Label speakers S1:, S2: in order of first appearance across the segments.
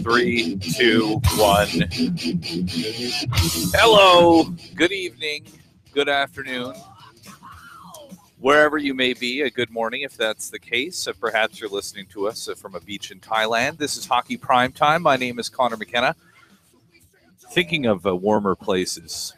S1: Three, two, one. Hello, good evening, good afternoon, wherever you may be. A good morning if that's the case. Perhaps you're listening to us from a beach in Thailand. This is Hockey Primetime. My name is Conor McKenna. Thinking of warmer places.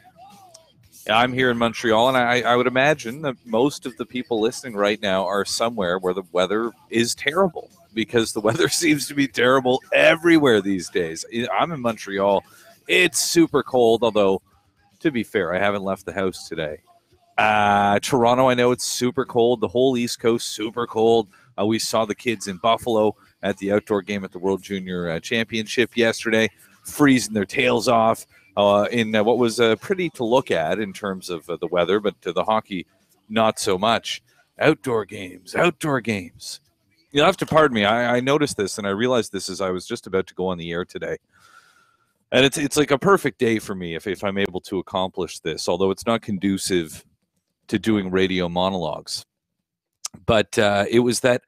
S1: I'm here in Montreal, and I would imagine that most of the people listening right now are somewhere where the weather is terrible, because the weather seems to be terrible everywhere these days. I'm in Montreal. It's super cold, although, to be fair, I haven't left the house today. Toronto, I know it's super cold. The whole East Coast, super cold. We saw the kids in Buffalo at the outdoor game at the World Junior Championship yesterday, freezing their tails off in what was pretty to look at in terms of the weather, but the hockey, not so much. Outdoor games. You'll have to pardon me. I noticed this, and I realized this as I was just about to go on the air today. And it's like a perfect day for me if I'm able to accomplish this, although it's not conducive to doing radio monologues. But it was that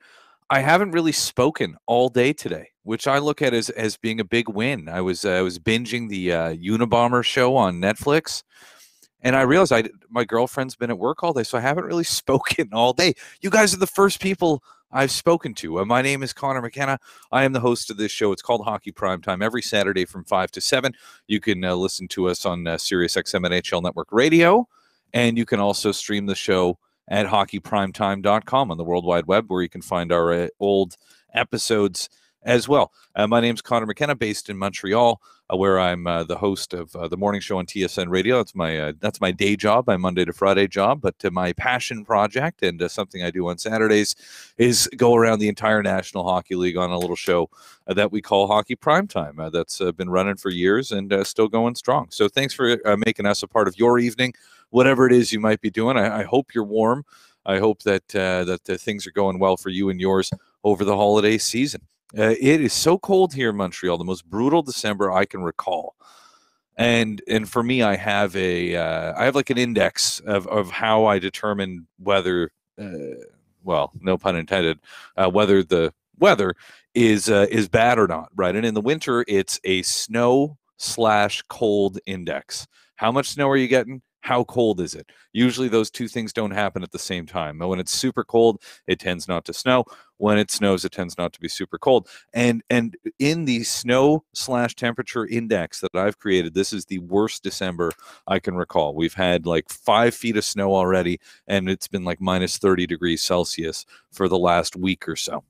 S1: I haven't really spoken all day today, which I look at as being a big win. I was binging the Unabomber show on Netflix, and I realized my girlfriend's been at work all day, so I haven't really spoken all day. You guys are the first people I've spoken to. My name is Conor McKenna. I am the host of this show. It's called Hockey Primetime. Every Saturday from 5 to 7, you can listen to us on Sirius XM NHL Network Radio, and you can also stream the show at hockeyprimetime.com on the World Wide Web, where you can find our old episodes as well. My name's Conor McKenna, based in Montreal, where I'm the host of the morning show on TSN Radio. That's my day job, my Monday to Friday job. But my passion project, and something I do on Saturdays, is go around the entire National Hockey League on a little show that we call Hockey Primetime. That's been running for years and still going strong. So thanks for making us a part of your evening, whatever it is you might be doing. I hope you're warm. I hope that things are going well for you and yours over the holiday season. It is so cold here in Montreal, the most brutal December I can recall. And for me, I have like an index of how I determine whether, well, no pun intended, whether the weather is bad or not, right? And in the winter, it's a snow/cold index. How much snow are you getting? How cold is it? Usually those two things don't happen at the same time. When it's super cold, it tends not to snow. When it snows, it tends not to be super cold. And in the snow/temperature index that I've created, this is the worst December I can recall. We've had like 5 feet of snow already, and it's been like minus 30 degrees Celsius for the last week or so.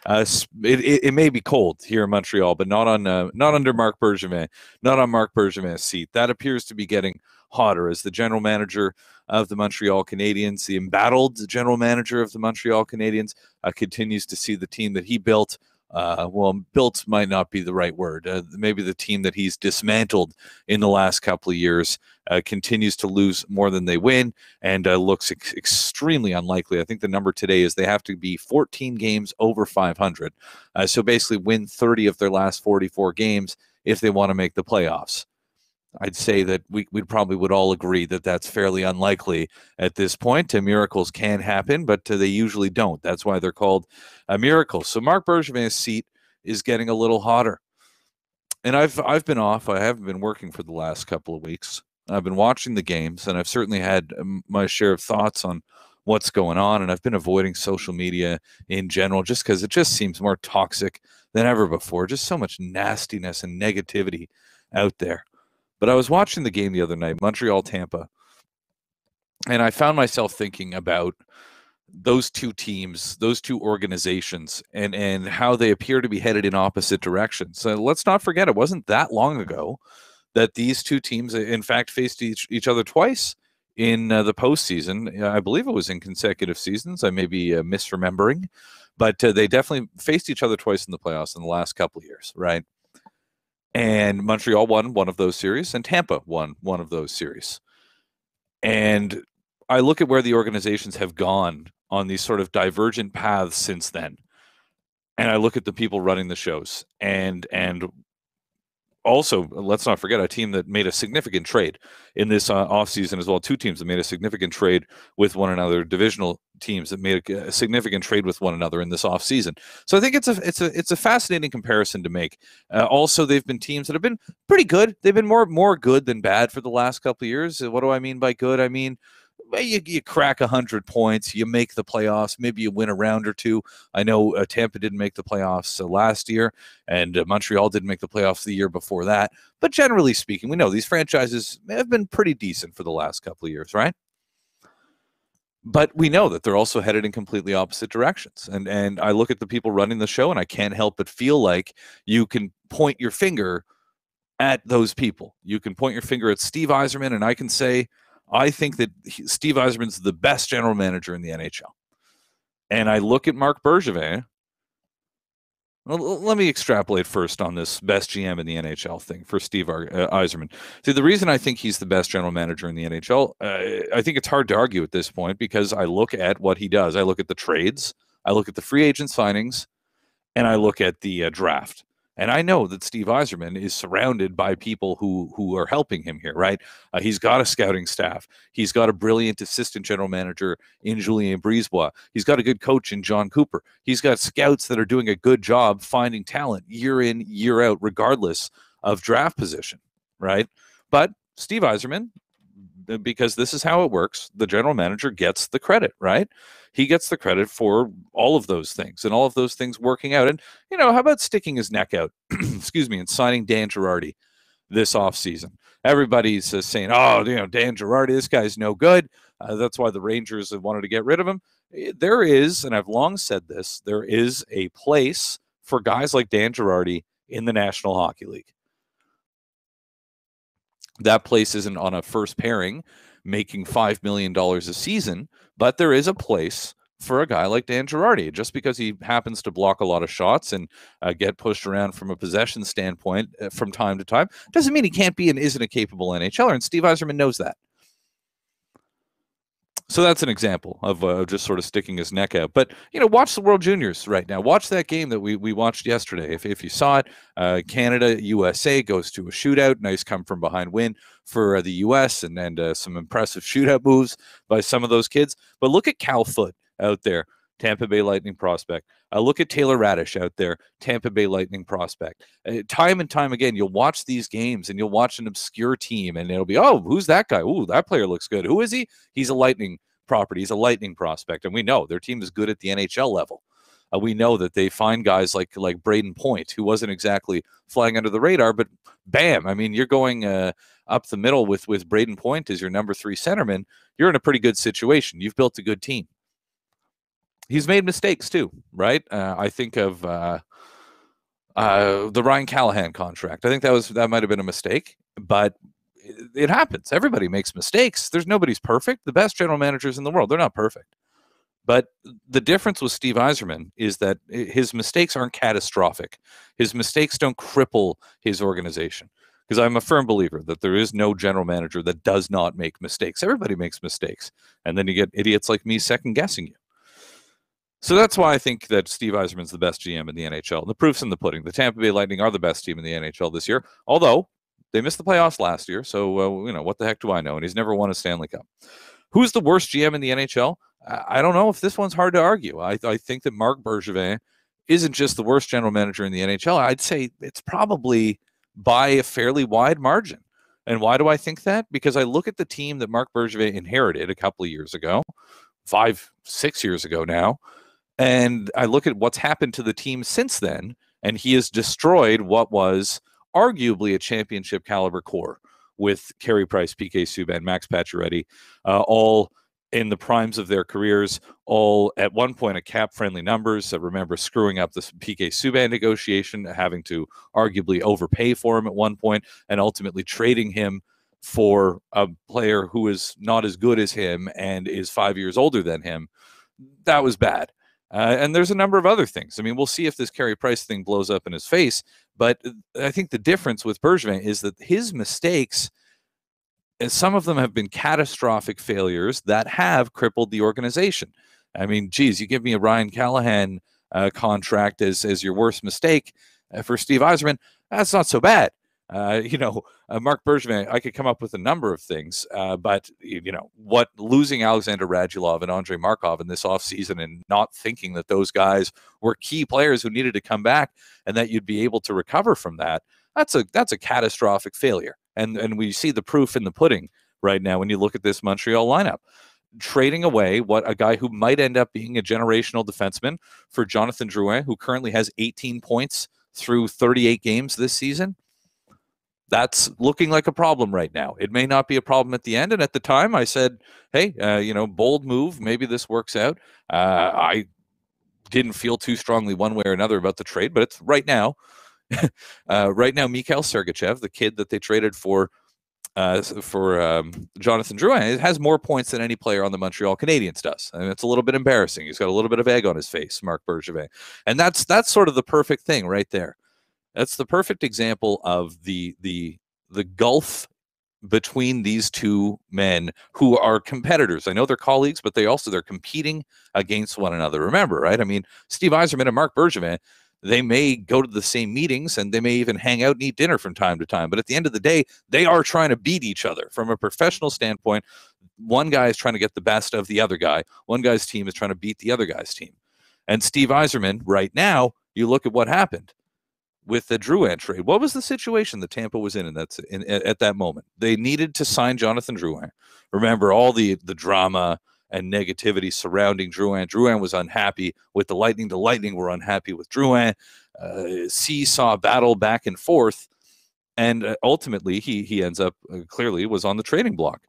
S1: It may be cold here in Montreal, but not under Marc Bergevin, not on Marc Bergevin's seat. That appears to be getting hotter as the general manager of the Montreal Canadiens, the embattled general manager of the Montreal Canadiens, continues to see the team that he built. Built might not be the right word. Maybe the team that he's dismantled in the last couple of years continues to lose more than they win, and looks extremely unlikely. I think the number today is they have to be 14 games over 500. So basically win 30 of their last 44 games if they want to make the playoffs. I'd say that we probably would all agree that that's fairly unlikely at this point. Miracles can happen, but they usually don't. That's why they're called miracles. So Marc Bergevin's seat is getting a little hotter. And I've been off. I haven't been working for the last couple of weeks. I've been watching the games, and I've certainly had my share of thoughts on what's going on. And I've been avoiding social media in general just because it just seems more toxic than ever before. Just so much nastiness and negativity out there. But I was watching the game the other night, Montreal-Tampa, and I found myself thinking about those two teams, those two organizations, and how they appear to be headed in opposite directions. So let's not forget, it wasn't that long ago that these two teams, in fact, faced each other twice in the postseason. I believe it was in consecutive seasons. I may be misremembering, but they definitely faced each other twice in the playoffs in the last couple of years, right? And Montreal won one of those series, and Tampa won one of those series. And I look at where the organizations have gone on these sort of divergent paths since then. And I look at the people running the shows. And also, let's not forget a team that made a significant trade in this offseason as well. Two teams that made a significant trade with one another, divisional teams that made a significant trade with one another in this offseason. So I think it's a fascinating comparison to make. Also, they've been teams that have been pretty good. They've been more good than bad for the last couple of years. What do I mean by good? I mean, you crack 100 points, you make the playoffs, maybe you win a round or two. I know Tampa didn't make the playoffs last year, and Montreal didn't make the playoffs the year before that. But generally speaking, we know these franchises have been pretty decent for the last couple of years, right? But we know that they're also headed in completely opposite directions. And I look at the people running the show, and I can't help but feel like you can point your finger at those people. You can point your finger at Steve Yzerman, and I can say, I think that Steve Yzerman's the best general manager in the NHL. And I look at Marc Bergevin. Well, let me extrapolate first on this best GM in the NHL thing for Steve Yzerman. See, the reason I think he's the best general manager in the NHL, I think it's hard to argue at this point because I look at what he does. I look at the trades, I look at the free agent signings, and I look at the draft. And I know that Steve Yzerman is surrounded by people who are helping him here, right? He's got a scouting staff. He's got a brilliant assistant general manager in Julien Brisebois. He's got a good coach in John Cooper. He's got scouts that are doing a good job finding talent year in, year out, regardless of draft position, right? But Steve Yzerman, because this is how it works, the general manager gets the credit, right? He gets the credit for all of those things and all of those things working out. And, how about sticking his neck out, excuse me, and signing Dan Girardi this offseason? Everybody's saying, oh, Dan Girardi, this guy's no good. That's why the Rangers have wanted to get rid of him. There is, and I've long said this, there is a place for guys like Dan Girardi in the National Hockey League. That place isn't on a first pairing making $5 million a season, but there is a place for a guy like Dan Girardi. Just because he happens to block a lot of shots and get pushed around from a possession standpoint from time to time doesn't mean he can't be and isn't a capable NHLer, and Steve Yzerman knows that. So that's an example of just sort of sticking his neck out. But, watch the World Juniors right now. Watch that game that we watched yesterday. If you saw it, Canada-USA goes to a shootout. Nice come-from-behind win for the U.S. and some impressive shootout moves by some of those kids. But look at Cal Foote out there, Tampa Bay Lightning prospect. Look at Taylor Radish out there, Tampa Bay Lightning prospect. Time and time again, you'll watch these games and you'll watch an obscure team and it'll be, oh, who's that guy? Ooh, that player looks good. Who is he? He's a Lightning property. He's a Lightning prospect. And we know their team is good at the NHL level. We know that they find guys like Braden Point, who wasn't exactly flying under the radar, but bam, I mean, you're going up the middle with Braden Point as your number 3 centerman. You're in a pretty good situation. You've built a good team. He's made mistakes too, right? I think of the Ryan Callahan contract. I think that might have been a mistake, but it happens. Everybody makes mistakes. Nobody's perfect. The best general managers in the world, they're not perfect. But the difference with Steve Yzerman is that his mistakes aren't catastrophic. His mistakes don't cripple his organization. Because I'm a firm believer that there is no general manager that does not make mistakes. Everybody makes mistakes. And then you get idiots like me second guessing you. So that's why I think that Steve Yzerman's the best GM in the NHL. The proof's in the pudding. The Tampa Bay Lightning are the best team in the NHL this year, although they missed the playoffs last year. So, what the heck do I know? And he's never won a Stanley Cup. Who's the worst GM in the NHL? I don't know if this one's hard to argue. I think that Marc Bergevin isn't just the worst general manager in the NHL. I'd say it's probably by a fairly wide margin. And why do I think that? Because I look at the team that Marc Bergevin inherited a couple of years ago, 5-6 years ago now, and I look at what's happened to the team since then, and he has destroyed what was arguably a championship caliber core with Carey Price, PK Subban, Max Pacioretty, all in the primes of their careers, all at one point at cap-friendly numbers. I remember screwing up this PK Subban negotiation, having to arguably overpay for him at one point, and ultimately trading him for a player who is not as good as him and is 5 years older than him. That was bad. And there's a number of other things. I mean, we'll see if this Carey Price thing blows up in his face. But I think the difference with Bergevin is that his mistakes, some of them have been catastrophic failures that have crippled the organization. I mean, geez, you give me a Ryan Callahan contract as your worst mistake for Steve Yzerman, that's not so bad. Marc Bergevin, I could come up with a number of things, but what losing Alexander Radulov and Andrei Markov in this offseason and not thinking that those guys were key players who needed to come back and that you'd be able to recover from that, that's a catastrophic failure. And we see the proof in the pudding right now when you look at this Montreal lineup. Trading away a guy who might end up being a generational defenseman for Jonathan Drouin, who currently has 18 points through 38 games this season. That's looking like a problem right now. It may not be a problem at the end. And at the time I said, hey, bold move. Maybe this works out. I didn't feel too strongly one way or another about the trade, but it's right now. Right now, Mikhail Sergachev, the kid that they traded for Jonathan Drouin, has more points than any player on the Montreal Canadiens does. And it's a little bit embarrassing. He's got a little bit of egg on his face, Marc Bergevin. And that's sort of the perfect thing right there. That's the perfect example of the gulf between these two men who are competitors. I know they're colleagues, but they're competing against one another. Remember, right? I mean, Steve Yzerman and Marc Bergevin, they may go to the same meetings and they may even hang out and eat dinner from time to time. But at the end of the day, they are trying to beat each other. From a professional standpoint, one guy is trying to get the best of the other guy. One guy's team is trying to beat the other guy's team. And Steve Yzerman, right now, you look at what happened with the Drouin trade. What was the situation that Tampa was in at that moment? They needed to sign Jonathan Drouin. Remember all the drama and negativity surrounding Drouin. Drouin was unhappy with the Lightning. The Lightning were unhappy with Drouin. Seesaw battle back and forth. And ultimately, he ends up, clearly, was on the trading block.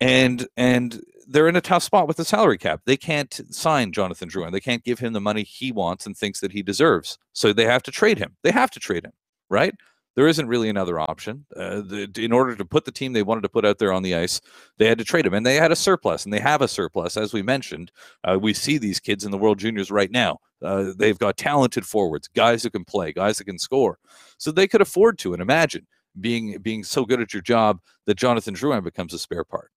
S1: And they're in a tough spot with the salary cap. They can't sign Jonathan Drouin. They can't give him the money he wants and thinks that he deserves. So they have to trade him. Right? There isn't really another option. In order to put the team they wanted to put out there on the ice, they had to trade him. And they had a surplus, and they have a surplus. As we mentioned, we see these kids in the World Juniors right now. They've got talented forwards, guys who can play, guys that can score. So they could afford to, and imagine being so good at your job that Jonathan Drouin becomes a spare part.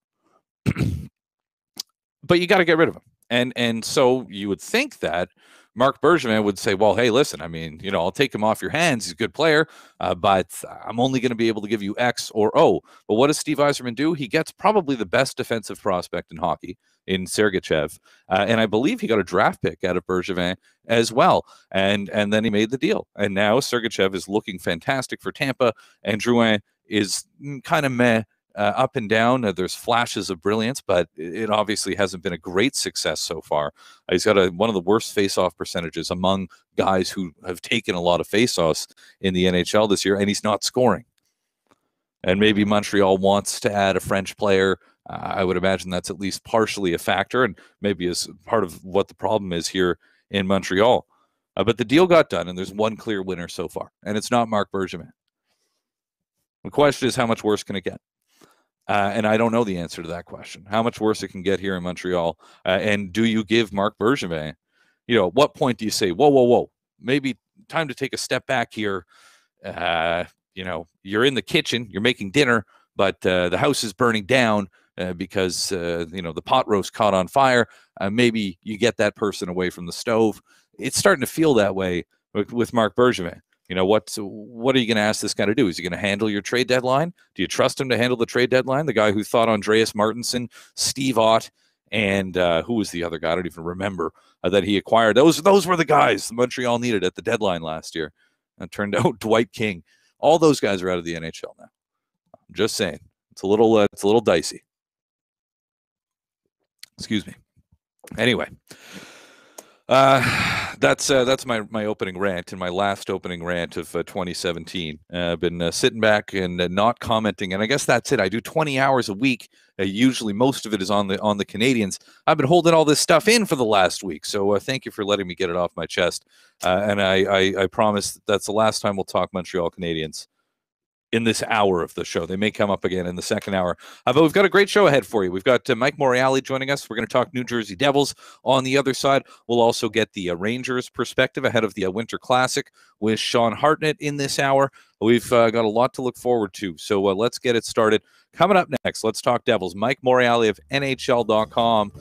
S1: But you got to get rid of him. And so you would think that Marc Bergevin would say, well, hey, listen, I mean, I'll take him off your hands. He's a good player, but I'm only going to be able to give you X or O. But what does Steve Yzerman do? He gets probably the best defensive prospect in hockey in Sergachev. And I believe he got a draft pick out of Bergevin as well. And then he made the deal. And now Sergachev is looking fantastic for Tampa, and Drouin is kind of meh. Up and down. There's flashes of brilliance, but it obviously hasn't been a great success so far. He's got one of the worst face-off percentages among guys who have taken a lot of face-offs in the NHL this year, and he's not scoring. And maybe Montreal wants to add a French player. I would imagine that's at least partially a factor, and maybe is part of what the problem is here in Montreal. But the deal got done, and there's one clear winner so far, and it's not Marc Bergevin. The question is, how much worse can it get? And I don't know the answer to that question. How much worse it can get here in Montreal? And do you give Marc Bergevin, at what point do you say, whoa, maybe time to take a step back here? You're in the kitchen, you're making dinner, but the house is burning down because, the pot roast caught on fire. Maybe you get that person away from the stove. It's starting to feel that way with Marc Bergevin. What are you going to ask this guy to do? Is he going to handle your trade deadline? Do you trust him to handle the trade deadline? The guy who thought Andreas Martinson, Steve Ott, and who was the other guy? I don't even remember that he acquired. Those were the guys Montreal needed at the deadline last year. And it turned out Dwight King. All those guys are out of the NHL now. I'm just saying. It's a little dicey. Excuse me. Anyway. That's my opening rant, and my last opening rant of 2017. I've been sitting back and not commenting, and I guess that's it. I do 20 hours a week. Usually most of it is on the Canadiens. I've been holding all this stuff in for the last week, so thank you for letting me get it off my chest. And I promise that's the last time we'll talk Montreal Canadiens in this hour of the show. They may come up again in the second hour. But we've got a great show ahead for you. We've got Mike Morreale joining us. We're going to talk New Jersey Devils on the other side. We'll also get the Rangers perspective ahead of the Winter Classic with Sean Hartnett in this hour. We've got a lot to look forward to. So let's get it started. Coming up next, let's talk Devils. Mike Morreale of NHL.com.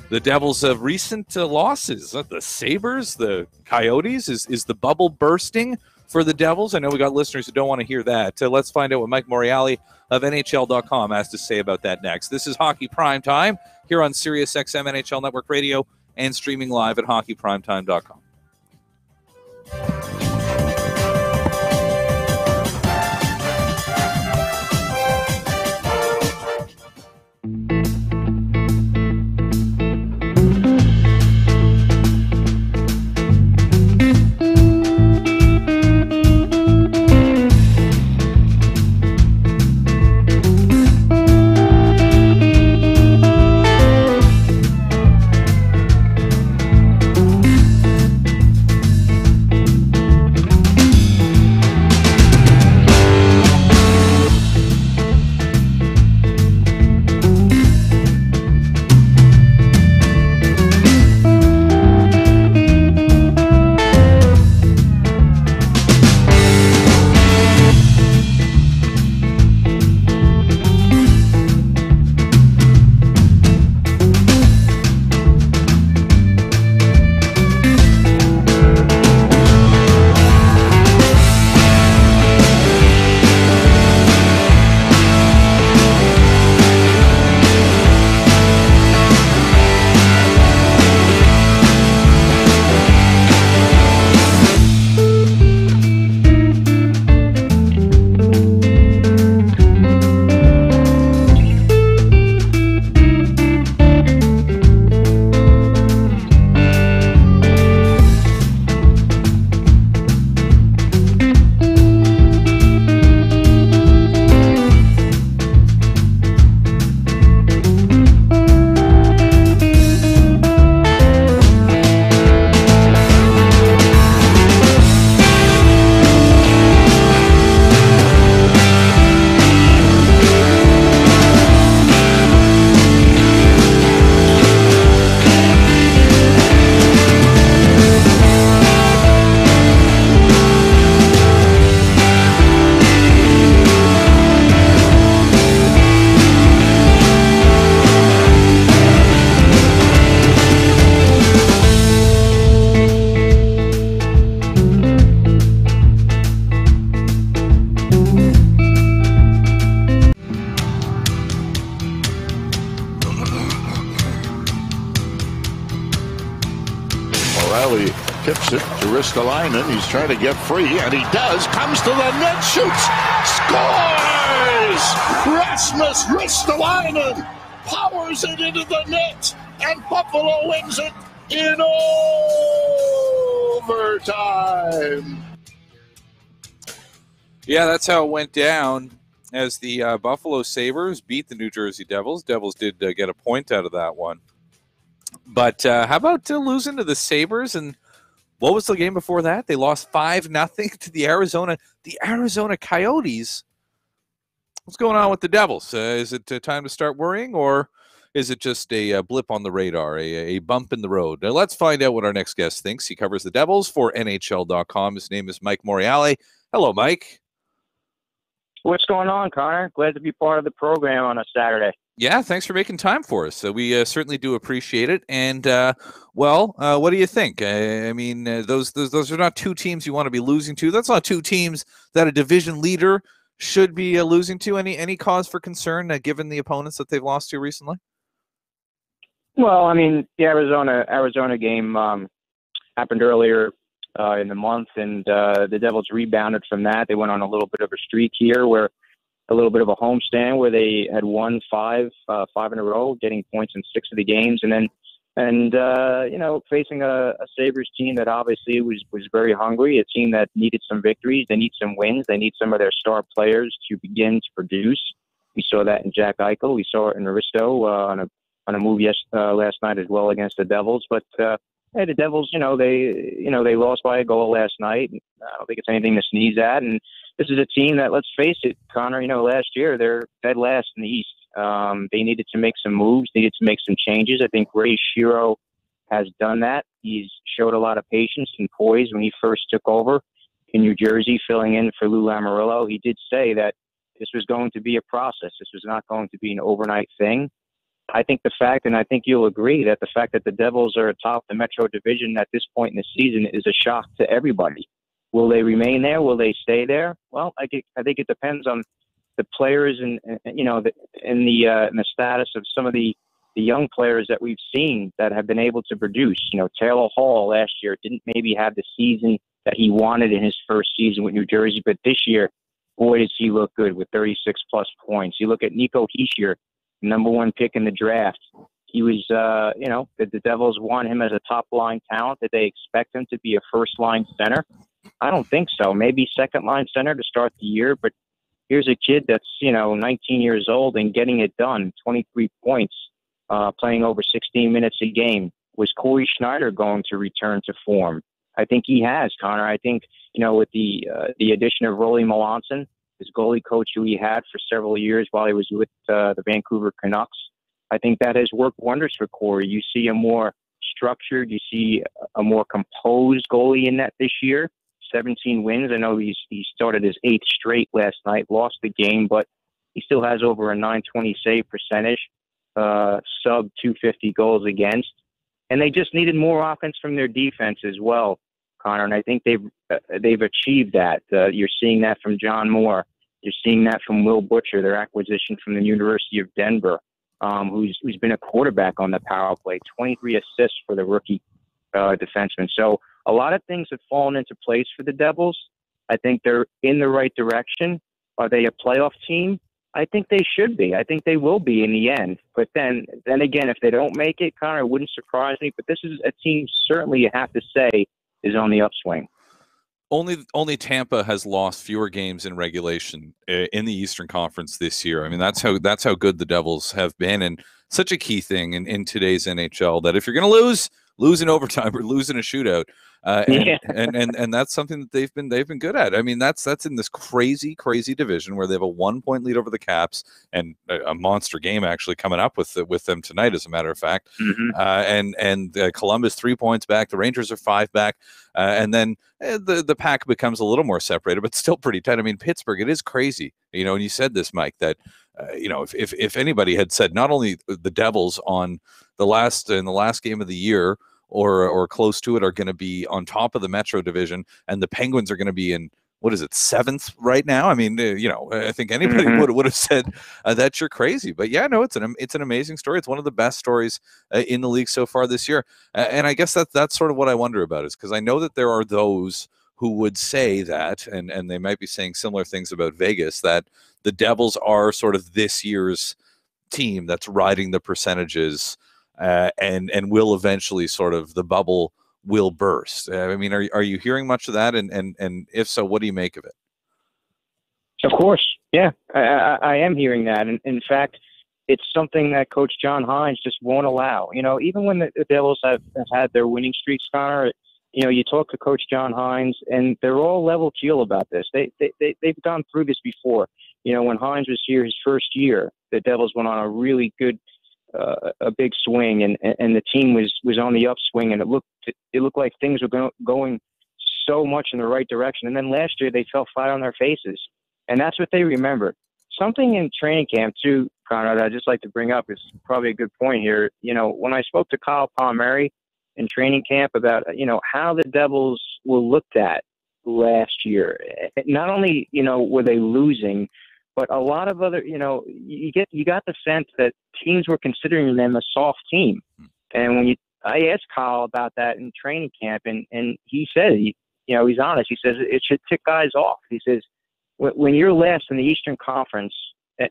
S1: The Devils have recent losses. The Sabres, the Coyotes. Is the bubble bursting for the Devils? I know we got listeners who don't want to hear that. Let's find out what Mike Morreale of NHL.com has to say about that next. This is Hockey Primetime here on SiriusXM NHL Network Radio and streaming live at hockeyprimetime.com.
S2: Morreale tips it to Ristolainen. He's trying to get free, and he does. Comes to the net, shoots, scores! Rasmus Ristolainen powers it into the net, and Buffalo wins it in overtime.
S1: Yeah, that's how it went down as the Buffalo Sabres beat the New Jersey Devils. Devils did get a point out of that one. But how about losing to the Sabres? And what was the game before that? They lost 5-0 to the Arizona Coyotes. What's going on with the Devils? Is it time to start worrying, or is it just a blip on the radar, a bump in the road? Now, let's find out what our next guest thinks. He covers the Devils for NHL.com. His name is Mike Morreale. Hello, Mike.
S3: What's going on, Connor? Glad to be part of the program on a Saturday.
S1: Yeah, thanks for making time for us. We certainly do appreciate it. And, what do you think? I mean, those are not two teams you want to be losing to. That's not two teams that a division leader should be losing to. Any cause for concern given the opponents that they've lost to recently?
S3: Well, I mean, the Arizona game happened earlier in the month, and the Devils rebounded from that. They went on a little bit of a streak here, where a little bit of a homestand where they had won five in a row, getting points in 6 of the games, and facing a Sabres team that obviously was very hungry, a team that needed some victories. They need some wins. They need some of their star players to begin to produce. We saw that in Jack Eichel. We saw it in Aristo on a move last night as well against the Devils. But hey, the Devils, they lost by a goal last night. I don't think it's anything to sneeze at. And this is a team that, let's face it, Connor, last year they're dead last in the East. They needed to make some moves, needed to make some changes. I think Ray Shero has done that. He's showed a lot of patience and poise when he first took over in New Jersey, filling in for Lou Lamoriello. He did say that this was going to be a process. This was not going to be an overnight thing. I think the fact, and I think you'll agree, that the fact that the Devils are atop the Metro Division at this point in the season is a shock to everybody. Will they remain there? Will they stay there? Well, I think it depends on the players and the status of some of the young players that we've seen that have been able to produce. Taylor Hall last year didn't maybe have the season that he wanted in his first season with New Jersey, but this year, boy, does he look good with 36-plus points. You look at Nico Hischier, #1 pick in the draft. He was, the Devils want him as a top-line talent. Did they expect him to be a first-line center? I don't think so. Maybe second-line center to start the year, but here's a kid that's, 19 years old and getting it done, 23 points, playing over 16 minutes a game. Was Corey Schneider going to return to form? I think he has, Connor. I think, with the addition of Rolly Melanson, his goalie coach who he had for several years while he was with the Vancouver Canucks, I think that has worked wonders for Corey. You see a more structured, you see a more composed goalie in that this year. 17 wins. I know he started his 8th straight last night, lost the game, but he still has over a .920 save percentage, sub .250 goals against. And they just needed more offense from their defense as well, Connor. And I think they've achieved that. You're seeing that from John Moore. You're seeing that from Will Butcher, their acquisition from the University of Denver, who's been a quarterback on the power play, 23 assists for the rookie defenseman. So a lot of things have fallen into place for the Devils. I think they're in the right direction. Are they a playoff team? I think they should be. I think they will be in the end. But then again, if they don't make it, Connor, it wouldn't surprise me. But this is a team certainly you have to say is on the upswing.
S1: Only Tampa has lost fewer games in regulation in the Eastern Conference this year. I mean, that's how good the Devils have been, and such a key thing in today's NHL that if you're going to lose in overtime or lose in a shootout, and that's something that they've been good at. I mean, that's in this crazy division where they have a 1-point lead over the Caps and a monster game actually coming up with them tonight, as a matter of fact. Mm-hmm. And Columbus 3 points back, the Rangers are 5 back, and then the pack becomes a little more separated, but still pretty tight. I mean, Pittsburgh, it is crazy, and you said this, Mike, that if anybody had said not only the Devils in the last game of the year or close to it are going to be on top of the Metro Division, and the Penguins are going to be in, what is it, 7th right now? I mean, I think anybody would have said that you're crazy. But yeah, no, it's an amazing story. It's one of the best stories in the league so far this year. And I guess that's sort of what I wonder about, is because I know that there are those who would say that, and they might be saying similar things about Vegas, that the Devils are sort of this year's team that's riding the percentages, and will eventually sort of, the bubble will burst. I mean, are you hearing much of that? And if so, what do you make of it?
S3: Of course. Yeah, I am hearing that. And in fact, it's something that Coach John Hines just won't allow. Even when the Devils have had their winning streaks, Connor, you talk to Coach John Hines, and they're all level keel about this. They've gone through this before. When Hines was here his first year, the Devils went on a really good, a big swing, and the team was on the upswing, and it looked like things were going so much in the right direction. And then last year they fell flat on their faces, and that's what they remember. Something in training camp too, Conrad, I'd just like to bring up, is probably a good point here. When I spoke to Kyle Palmieri in training camp about how the Devils were looked at last year, not only were they losing, but a lot of other, you got the sense that teams were considering them a soft team. And when I asked Kyle about that in training camp, and he said, he's honest. He says it should tick guys off. He says, when you're last in the Eastern Conference,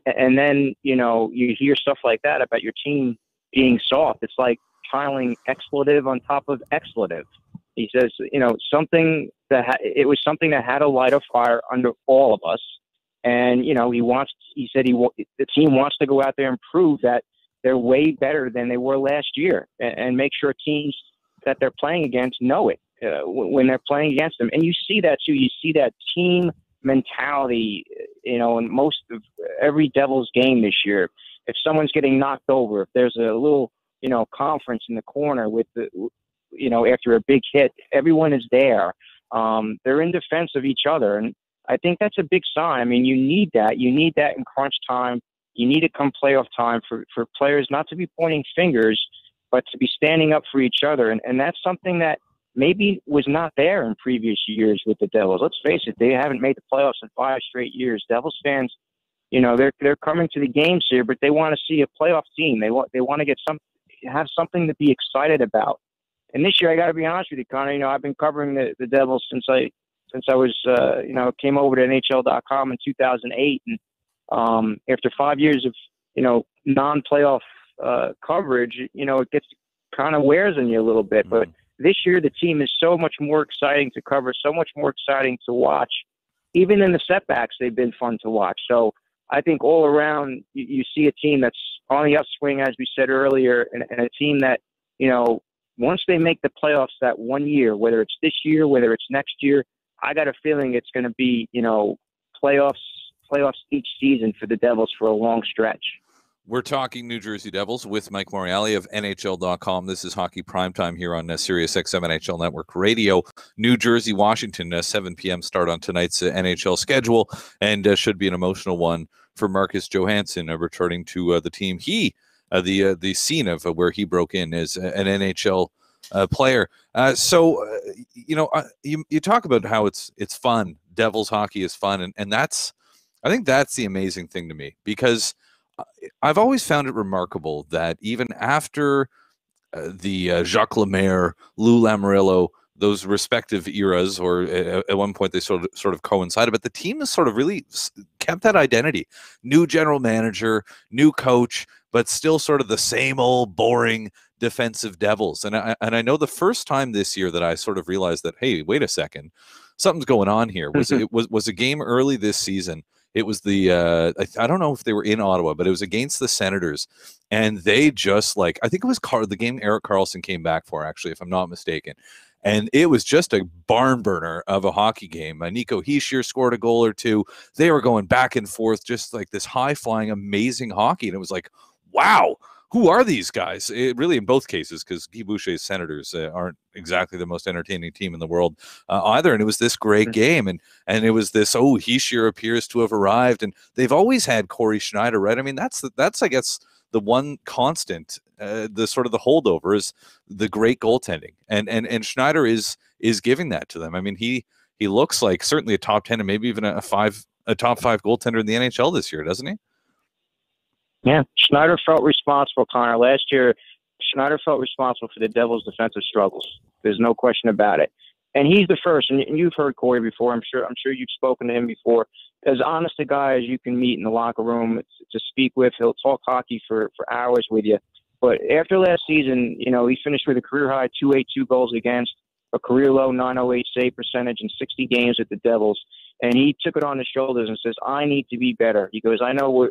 S3: and then, you hear stuff like that about your team being soft, it's like piling expletive on top of expletive. He says, it was something that had to light a fire under all of us. And, he said the team wants to go out there and prove that they're way better than they were last year, and make sure teams that they're playing against know it when they're playing against them. And you see that too. You see that team mentality, in most of every Devils game this year. If someone's getting knocked over, if there's a little, conference in the corner with after a big hit, everyone is there. They're in defense of each other. And I think that's a big sign. I mean, you need that. You need that in crunch time. You need it come playoff time for players not to be pointing fingers, but to be standing up for each other. And that's something that maybe was not there in previous years with the Devils. Let's face it, they haven't made the playoffs in 5 straight years. Devils fans, they're coming to the games here, but they want to see a playoff team. They want to have something to be excited about. And this year, I got to be honest with you, Connor. I've been covering the Devils since I was came over to NHL.com in 2008, and after 5 years of non-playoff coverage, it gets kind of wears on you a little bit. But this year, the team is so much more exciting to cover, so much more exciting to watch. Even in the setbacks, they've been fun to watch. So I think all around, you see a team that's on the upswing, as we said earlier, and a team that, once they make the playoffs that 1 year, whether it's this year, whether it's next year, I got a feeling it's going to be, playoffs each season for the Devils for a long stretch.
S1: We're talking New Jersey Devils with Mike Morreale of NHL.com. This is Hockey Primetime here on Sirius XM NHL Network Radio. New Jersey, Washington, 7 p.m. start on tonight's NHL schedule, and should be an emotional one for Marcus Johansson returning to the team. The scene of where he broke in as an NHL player. You talk about how it's fun. Devils hockey is fun, and I think that's the amazing thing to me, because I've always found it remarkable that even after the Jacques Lemaire, Lou Lamoriello, those respective eras, or at one point they sort of coincided, but the team has sort of really kept that identity. New general manager, new coach, but still sort of the same old boring defensive Devils. And I know the first time this year that I sort of realized that, hey, wait a second, something's going on here. It was a game early this season. It was I don't know if they were in Ottawa, but it was against the Senators, and they just I think it was the game Erik Karlsson came back for, actually, if I'm not mistaken. And it was just a barn burner of a hockey game. Nico Hischier scored a goal or two. They were going back and forth, just like this high-flying, amazing hockey. And it was like, wow, who are these guys? It really, in both cases, because Guy Boucher's Senators aren't exactly the most entertaining team in the world either. And it was this great game. And it was this, Hischier appears to have arrived. And they've always had Corey Schneider, right? I mean, that's I guess, the one constant, the sort of the holdover is the great goaltending. And Schneider is giving that to them. I mean, he looks like certainly a top 10 and maybe even a top 5 goaltender in the NHL this year, doesn't he?
S3: Yeah, Schneider felt responsible, Connor. Last year, Schneider felt responsible for the Devils' defensive struggles. There's no question about it. And he's the first, and you've heard Corey before. I'm sure you've spoken to him before. As honest a guy as you can meet in the locker room to speak with. He'll talk hockey for hours with you. But after last season, he finished with a career-high 282 goals against, a career-low 908 save percentage in 60 games with the Devils. And he took it on his shoulders and says, I need to be better. He goes, I know,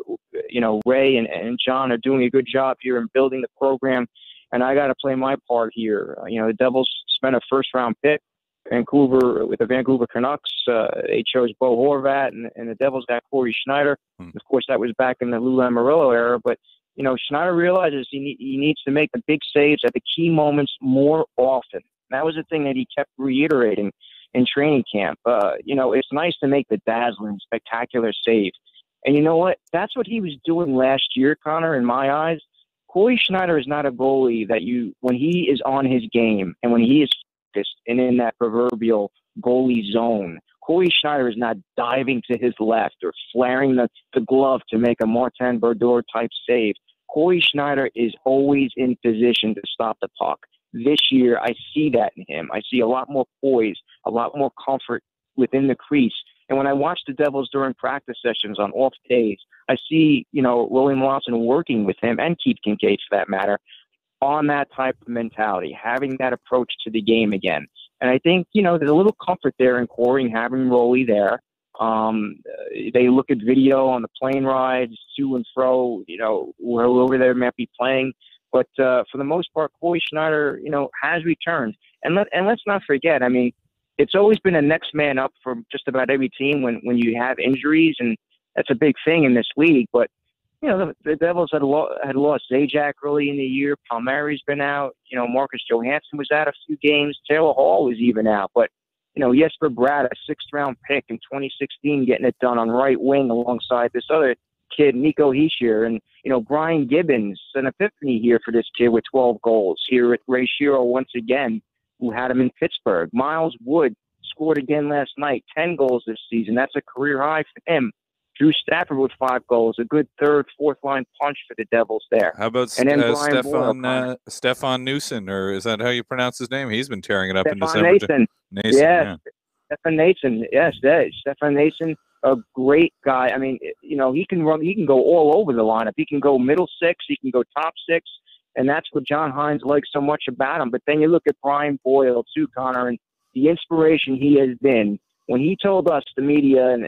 S3: Ray and John are doing a good job here in building the program, and I got to play my part here. The Devils spent a first-round pick with the Vancouver Canucks. They chose Bo Horvat, and the Devils got Corey Schneider. Of course, that was back in the Lou Lamoriello era. But, Schneider realizes he needs to make the big saves at the key moments more often. That was the thing that he kept reiterating in training camp. It's nice to make the dazzling, spectacular save. And you know what? That's what he was doing last year, Connor, in my eyes. Corey Schneider is not a goalie that when he is on his game and when he is focused and in that proverbial goalie zone, Corey Schneider is not diving to his left or flaring the glove to make a Martin Brodeur type save. Corey Schneider is always in position to stop the puck. This year, I see that in him. I see a lot more poise, a lot more comfort within the crease. And when I watch the Devils during practice sessions on off days, I see, William Lawson working with him, and Keith Kincaid for that matter, on that type of mentality, having that approach to the game again. And I think, there's a little comfort there in Corey and having Roley there. They look at video on the plane rides to and fro, wherever they might be playing. But for the most part, Corey Schneider, has returned. And let's not forget, I mean, it's always been a next man up for just about every team when you have injuries, and that's a big thing in this league. But, the Devils had lost Zajac early in the year. Palmieri's been out. Marcus Johansson was out a few games. Taylor Hall was even out. But, Jesper Bratt, a 6th-round pick in 2016, getting it done on right wing alongside this other kid, Nico Hischier, and Brian Gibbons, an epiphany here for this kid with 12 goals. Here with Ray Shero once again, who had him in Pittsburgh. Miles Wood scored again last night, 10 goals this season. That's a career high for him. Drew Stafford with 5 goals, a good third, fourth line punch for the Devils there.
S1: How about Stefan Newson, or is that how you pronounce his name? He's been tearing it up in December.
S3: Nason. Yes, Stefan Nason. Yes, Stefan Nason, a great guy. I mean, you know, he can go all over the lineup. He can go middle six, he can go top six, and that's what John Hynes likes so much about him. But then you look at Brian Boyle too, Connor, and the inspiration he has been. When he told us, the media and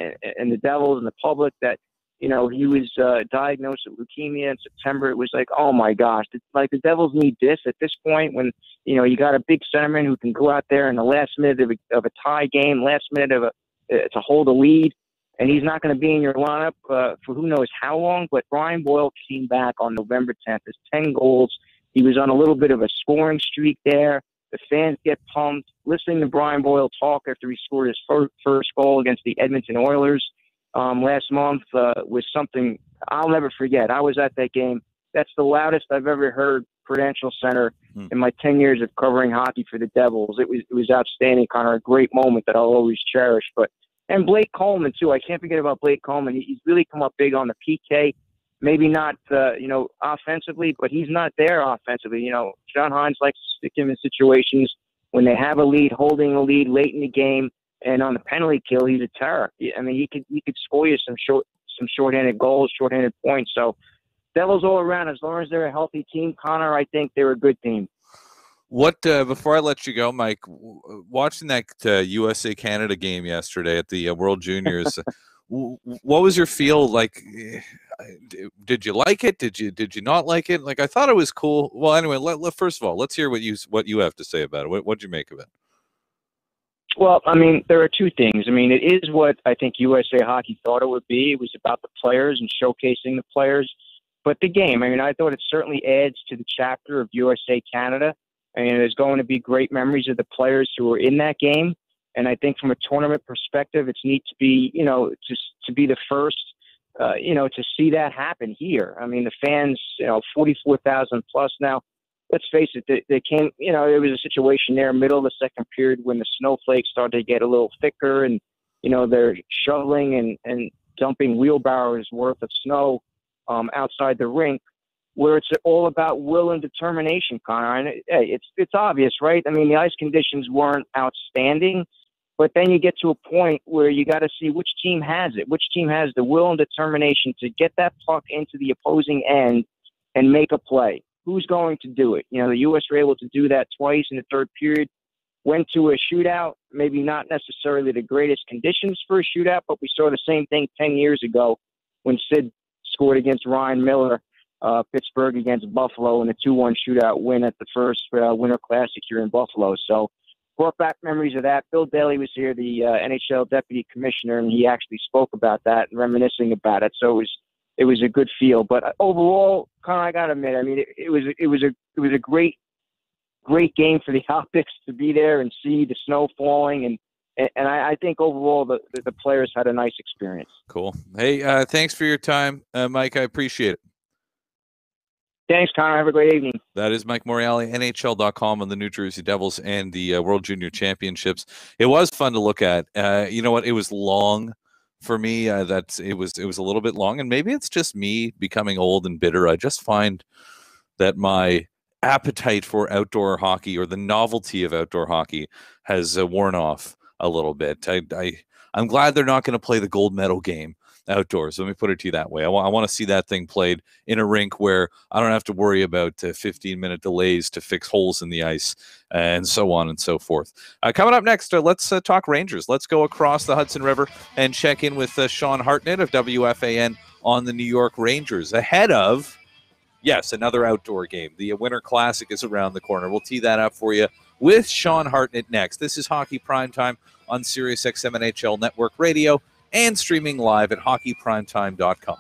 S3: the Devils and the public, that, you know, he was diagnosed with leukemia in September, it was like, oh my gosh, it's like the Devils need this at this point when, you know, you got a big centerman who can go out there in the last minute of a tie game, last minute to hold a lead, and he's not going to be in your lineup for who knows how long. But Brian Boyle came back on November 10th, his 10 goals. He was on a little bit of a scoring streak there. The fans get pumped. Listening to Brian Boyle talk after he scored his first goal against the Edmonton Oilers last month was something I'll never forget. I was at that game. That's the loudest I've ever heard Prudential Center in my 10 years of covering hockey for the Devils. It was outstanding, Connor, a great moment that I'll always cherish. And Blake Coleman, too. I can't forget about Blake Coleman. He's really come up big on the PK. Maybe not, offensively, but he's not there offensively. You know, John Hynes likes to stick him in situations when they have a lead, holding a lead late in the game, and on the penalty kill, he's a terror. I mean, he could score you some shorthanded goals, shorthanded points. So, Devils all around. As long as they're a healthy team, Connor, I think they're a good team.
S1: What before I let you go, Mike, watching that USA Canada game yesterday at the World Juniors. What was your feel like? Did you like it? Did you not like it? Like, I thought it was cool. Well, anyway, first of all, let's hear what you have to say about it. What'd you make of it?
S3: Well, I mean, there are two things. I mean, it is what I think USA Hockey thought it would be. It was about the players and showcasing the players. But the game, I mean, I thought it certainly adds to the chapter of USA Canada. I mean, there's going to be great memories of the players who were in that game. And I think from a tournament perspective, it's neat to be, you know, to be the first, to see that happen here. I mean, the fans, 44,000 plus now. Let's face it, they came, there was a situation there, middle of the second period, when the snowflakes started to get a little thicker, and, they're shoveling and dumping wheelbarrows worth of snow outside the rink, where it's all about will and determination, Connor. And it's obvious, right? I mean, the ice conditions weren't outstanding, but then you get to a point where you got to see which team has it, which team has the will and determination to get that puck into the opposing end and make a play. Who's going to do it? The U.S. were able to do that twice in the third period. Went to a shootout, maybe not necessarily the greatest conditions for a shootout, but we saw the same thing 10 years ago when Sid scored against Ryan Miller, Pittsburgh against Buffalo, in a 2-1 shootout win at the first Winter Classic here in Buffalo. So brought back memories of that. Bill Daly was here, the NHL deputy commissioner, and he actually spoke about that and reminiscing about it. So it was a good feel. But overall, Connor, I got to admit, I mean, it was a great game for the optics to be there and see the snow falling, and I think overall the players had a nice experience.
S1: Cool. Hey, thanks for your time, Mike. I appreciate it.
S3: Thanks, Connor. Have a great evening.
S1: That is Mike Morreale, NHL.com on the New Jersey Devils and the World Junior Championships. It was fun to look at. You know what? It was long for me. It was a little bit long, and maybe it's just me becoming old and bitter. I just find that my appetite for outdoor hockey, or the novelty of outdoor hockey, has worn off a little bit. I'm glad they're not going to play the gold medal game outdoors. Let me put it to you that way. I want to see that thing played in a rink where I don't have to worry about 15-minute delays to fix holes in the ice and so on and so forth. Coming up next, let's talk Rangers. Let's go across the Hudson River and check in with Sean Hartnett of WFAN on the New York Rangers ahead of, yes, another outdoor game. The Winter Classic is around the corner. We'll tee that up for you with Sean Hartnett next. This is Hockey Primetime on SiriusXM NHL Network Radio and streaming live at hockeyprimetime.com.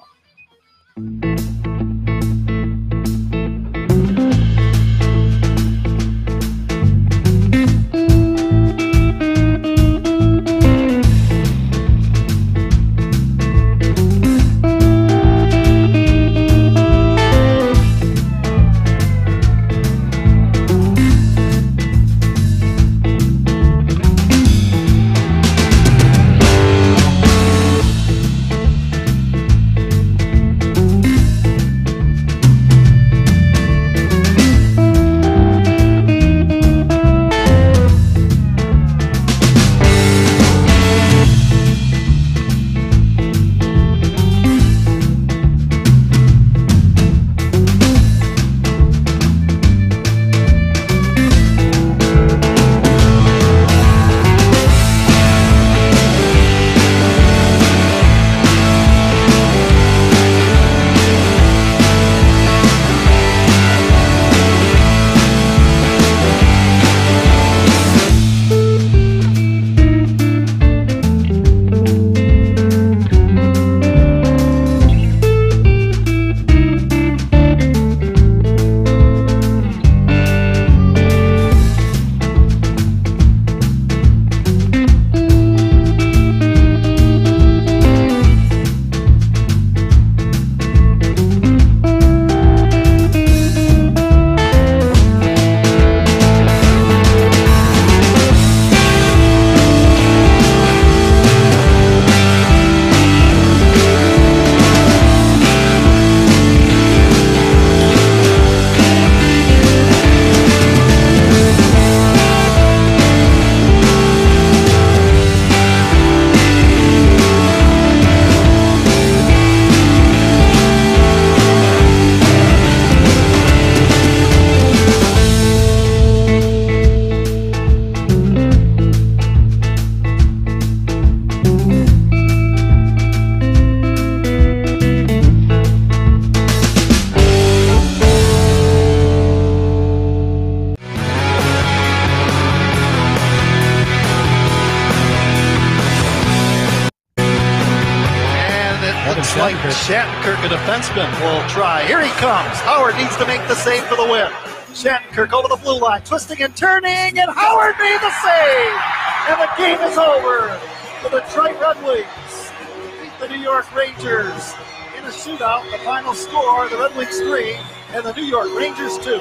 S4: like Shattenkirk, a defenseman, will try. Here he comes. Howard needs to make the save for the win. Shattenkirk over the blue line, twisting and turning, and Howard made the save! And the game is over. The Detroit Red Wings beat the New York Rangers in a shootout. The final score, the Red Wings 3 and the New York Rangers 2.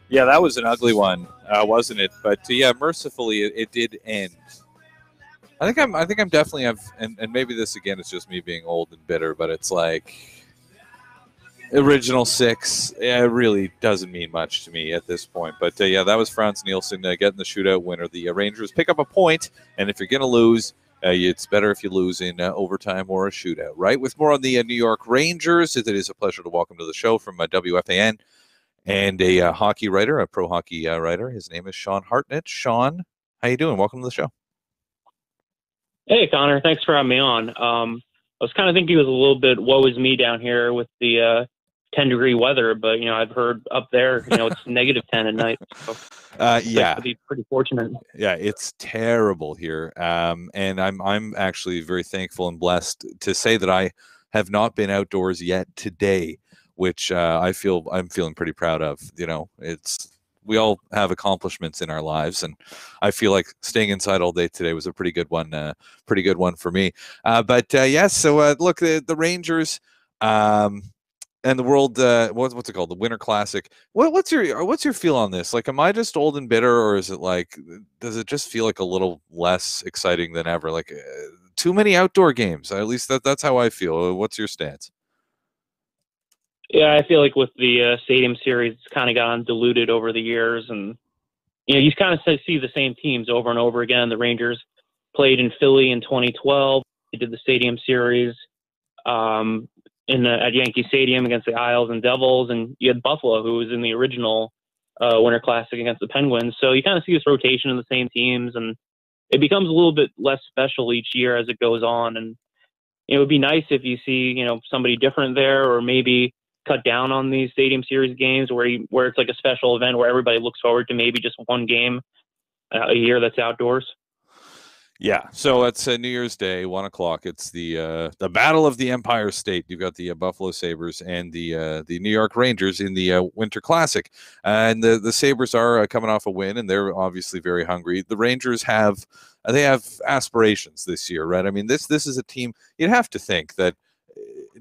S1: Yeah, that was an ugly one, wasn't it? But yeah, mercifully, it did end. I think I'm definitely and maybe this again is just me being old and bitter, but it's like original six. Yeah, it really doesn't mean much to me at this point. But yeah, that was Frans Nielsen getting the shootout winner. The Rangers pick up a point, and if you're going to lose, it's better if you lose in overtime or a shootout, right? With more on the New York Rangers, it is a pleasure to welcome to the show from WFAN and a hockey writer, a pro hockey writer. His name is Sean Hartnett. Sean, how you doing? Welcome to the show.
S5: Hey, Connor. Thanks for having me on. I was kind of thinking it was a little bit woe is me down here with the 10-degree weather, but, I've heard up there, it's negative 10 at night. So
S1: yeah.
S5: To be pretty fortunate.
S1: Yeah, it's terrible here. And I'm actually very thankful and blessed to say that I have not been outdoors yet today, which I'm feeling pretty proud of. We all have accomplishments in our lives, and I feel like staying inside all day today was a pretty good one for me. So look, the Rangers and the World, what's it called, the Winter Classic. What's your feel on this? Like, am I just old and bitter, or is it like, does it just feel like a little less exciting than ever? Like too many outdoor games. At least that's how I feel. What's your stance?
S5: Yeah, I feel like with the Stadium Series, it's kind of gotten diluted over the years. And, you kind of see the same teams over and over again. The Rangers played in Philly in 2012. They did the Stadium Series at Yankee Stadium against the Isles and Devils. And you had Buffalo, who was in the original Winter Classic against the Penguins. So you kind of see this rotation of the same teams. And it becomes a little bit less special each year as it goes on. And it would be nice if you see, somebody different there, or maybe cut down on these Stadium Series games where it's like a special event where everybody looks forward to maybe just one game a year that's outdoors.
S1: Yeah, so it's New Year's Day, 1 o'clock. It's the Battle of the Empire State. You've got the Buffalo Sabres and the New York Rangers in the Winter Classic, and the Sabres are coming off a win, and they're obviously very hungry. The Rangers have aspirations this year, right? I mean, this is a team you'd have to think that,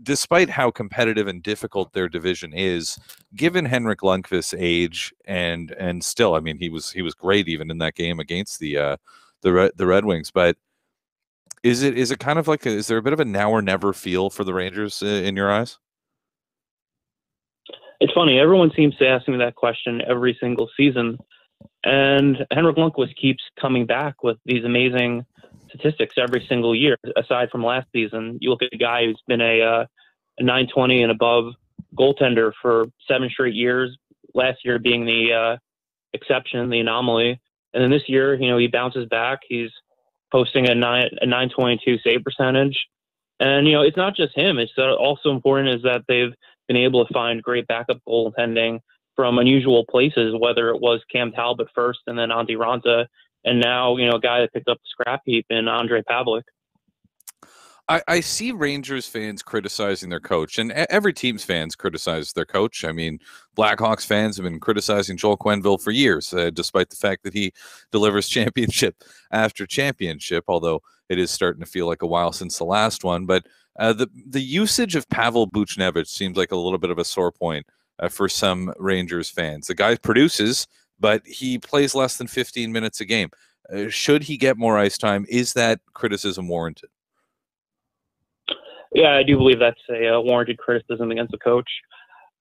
S1: despite how competitive and difficult their division is, given Henrik Lundqvist's age and still, I mean, he was great even in that game against the Red Wings. But is it kind of like is there a bit of a now or never feel for the Rangers in your eyes?
S5: It's funny. Everyone seems to ask me that question every single season, and Henrik Lundqvist keeps coming back with these amazing statistics every single year. Aside from last season, you look at a guy who's been a 920 and above goaltender for 7 straight years, last year being the exception, the anomaly. And then this year, he bounces back. He's posting a 922 save percentage. And, it's not just him. It's also important is that they've been able to find great backup goaltending from unusual places, whether it was Cam Talbot first and then Antti Raanta, and now, a guy that picked up the scrap heap in Andre Pavlik.
S1: I see Rangers fans criticizing their coach, and every team's fans criticize their coach. I mean, Blackhawks fans have been criticizing Joel Quenneville for years, despite the fact that he delivers championship after championship, although it is starting to feel like a while since the last one. But the usage of Pavel Buchnevich seems like a little bit of a sore point for some Rangers fans. The guy produces, but he plays less than 15 minutes a game. Should he get more ice time? Is that criticism warranted?
S5: Yeah, I do believe that's a warranted criticism against the coach.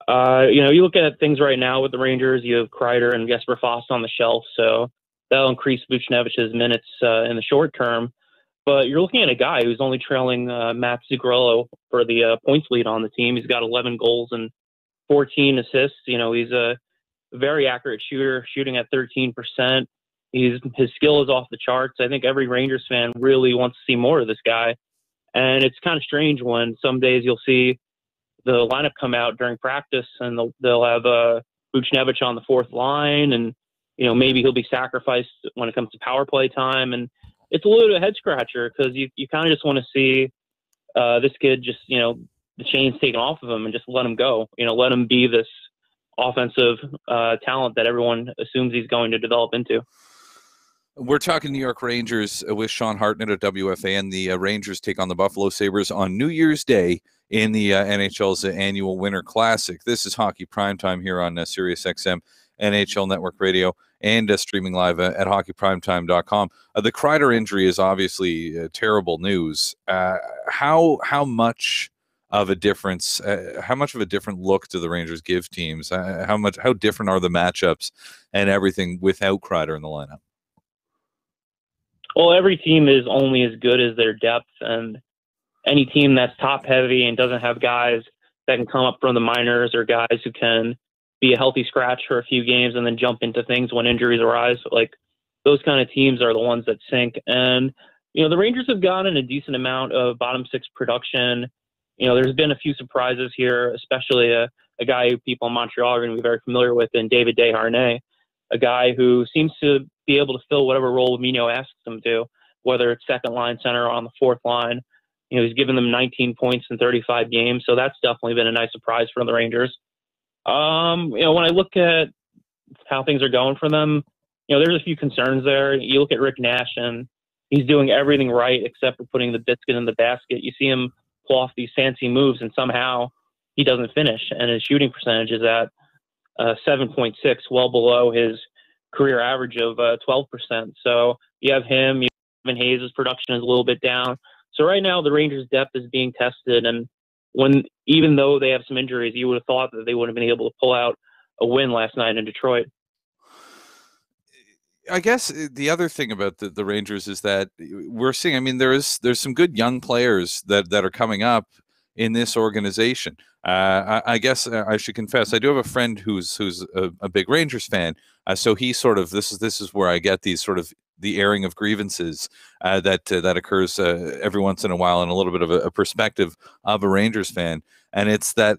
S5: You look at things right now with the Rangers, you have Kreider and Jesper Fast on the shelf, so that'll increase Buchnevich's minutes in the short term. But you're looking at a guy who's only trailing Matt Zuccarello for the points lead on the team. He's got 11 goals and 14 assists. He's a very accurate shooter, shooting at 13%. His skill is off the charts. I think every Rangers fan really wants to see more of this guy. And it's kind of strange when some days you'll see the lineup come out during practice and they'll have Buchnevich on the fourth line, and maybe he'll be sacrificed when it comes to power play time. And it's a little bit of a head scratcher because you kind of just want to see this kid just, the chain's taken off of him and just let him go. Let him be this offensive talent that everyone assumes he's going to develop into.
S1: We're talking New York Rangers with Sean Hartnett at WFA, and the Rangers take on the Buffalo Sabres on New Year's Day in the NHL's annual Winter Classic. This is Hockey Primetime here on SiriusXM, NHL Network Radio, and streaming live at hockeyprimetime.com. The Kreider injury is obviously terrible news. How much of a difference, how much of a different look do the Rangers give teams? How different are the matchups and everything without Kreider in the lineup?
S5: Well, every team is only as good as their depth, and any team that's top heavy and doesn't have guys that can come up from the minors or guys who can be a healthy scratch for a few games and then jump into things when injuries arise, like those kind of teams are the ones that sink. And, the Rangers have gotten a decent amount of bottom six production. There's been a few surprises here, especially a guy who people in Montreal are going to be very familiar with in David Desharnais, a guy who seems to be able to fill whatever role Mino asks him to, whether it's second line center or on the fourth line. He's given them 19 points in 35 games, so that's definitely been a nice surprise for the Rangers. When I look at how things are going for them, there's a few concerns there. You look at Rick Nash, and he's doing everything right except for putting the biscuit in the basket. You see him pull off these fancy moves, and somehow he doesn't finish, and his shooting percentage is at 7.6, well below his career average of 12%. So you have him. Evan Hayes' production is a little bit down. So right now the Rangers' depth is being tested, and even though they have some injuries, you would have thought that they would have been able to pull out a win last night in Detroit.
S1: I guess the other thing about the Rangers is that we're seeing, there's some good young players that are coming up in this organization. I guess I should confess, I do have a friend who's a big Rangers fan. So he sort of, this is where I get these sort of the airing of grievances that occurs every once in a while, and a little bit of a perspective of a Rangers fan. And it's that,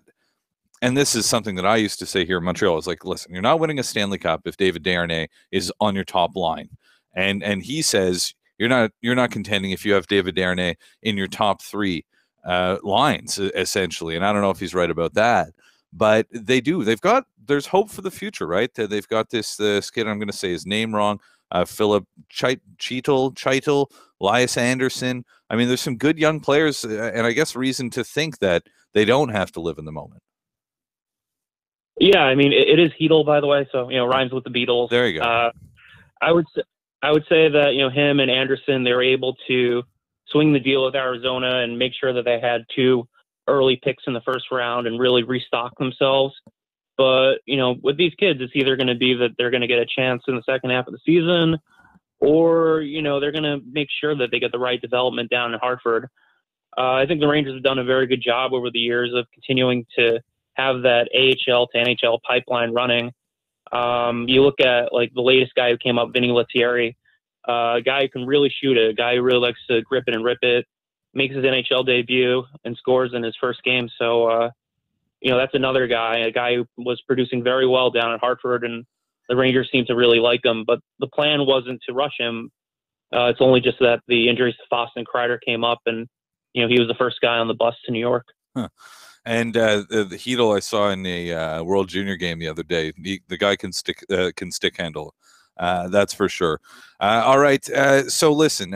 S1: and this is something that I used to say here in Montreal, is like, listen, you're not winning a Stanley Cup if David Desharnais is on your top line. And he says you're not contending if you have David Desharnais in your top three lines, essentially. And I don't know if he's right about that, but there's hope for the future, right? They've got this kid, I'm going to say his name wrong, Philip Cheitel, Elias Anderson. There's some good young players, and I guess reason to think that they don't have to live in the moment.
S5: Yeah, it is Heedle, by the way, so rhymes with the Beatles.
S1: There you go.
S5: I would say that him and Anderson, they were able to swing the deal with Arizona and make sure that they had 2 early picks in the first round and really restock themselves. But with these kids, it's either going to be that they're going to get a chance in the second half of the season, or they're going to make sure that they get the right development down in Hartford. I think the Rangers have done a very good job over the years of continuing to have that AHL to NHL pipeline running. You look at like the latest guy who came up, Vinny Lettieri, a guy who can really shoot it, a guy who really likes to grip it and rip it, makes his NHL debut and scores in his first game. So, that's another guy, a guy who was producing very well down at Hartford, and the Rangers seem to really like him. But the plan wasn't to rush him. It's only just that the injuries to Foss and Kreider came up, and he was the first guy on the bus to New York.
S1: Huh. And the Heedle I saw in the World Junior game the other day, the guy can stick handle. That's for sure. All right. So listen,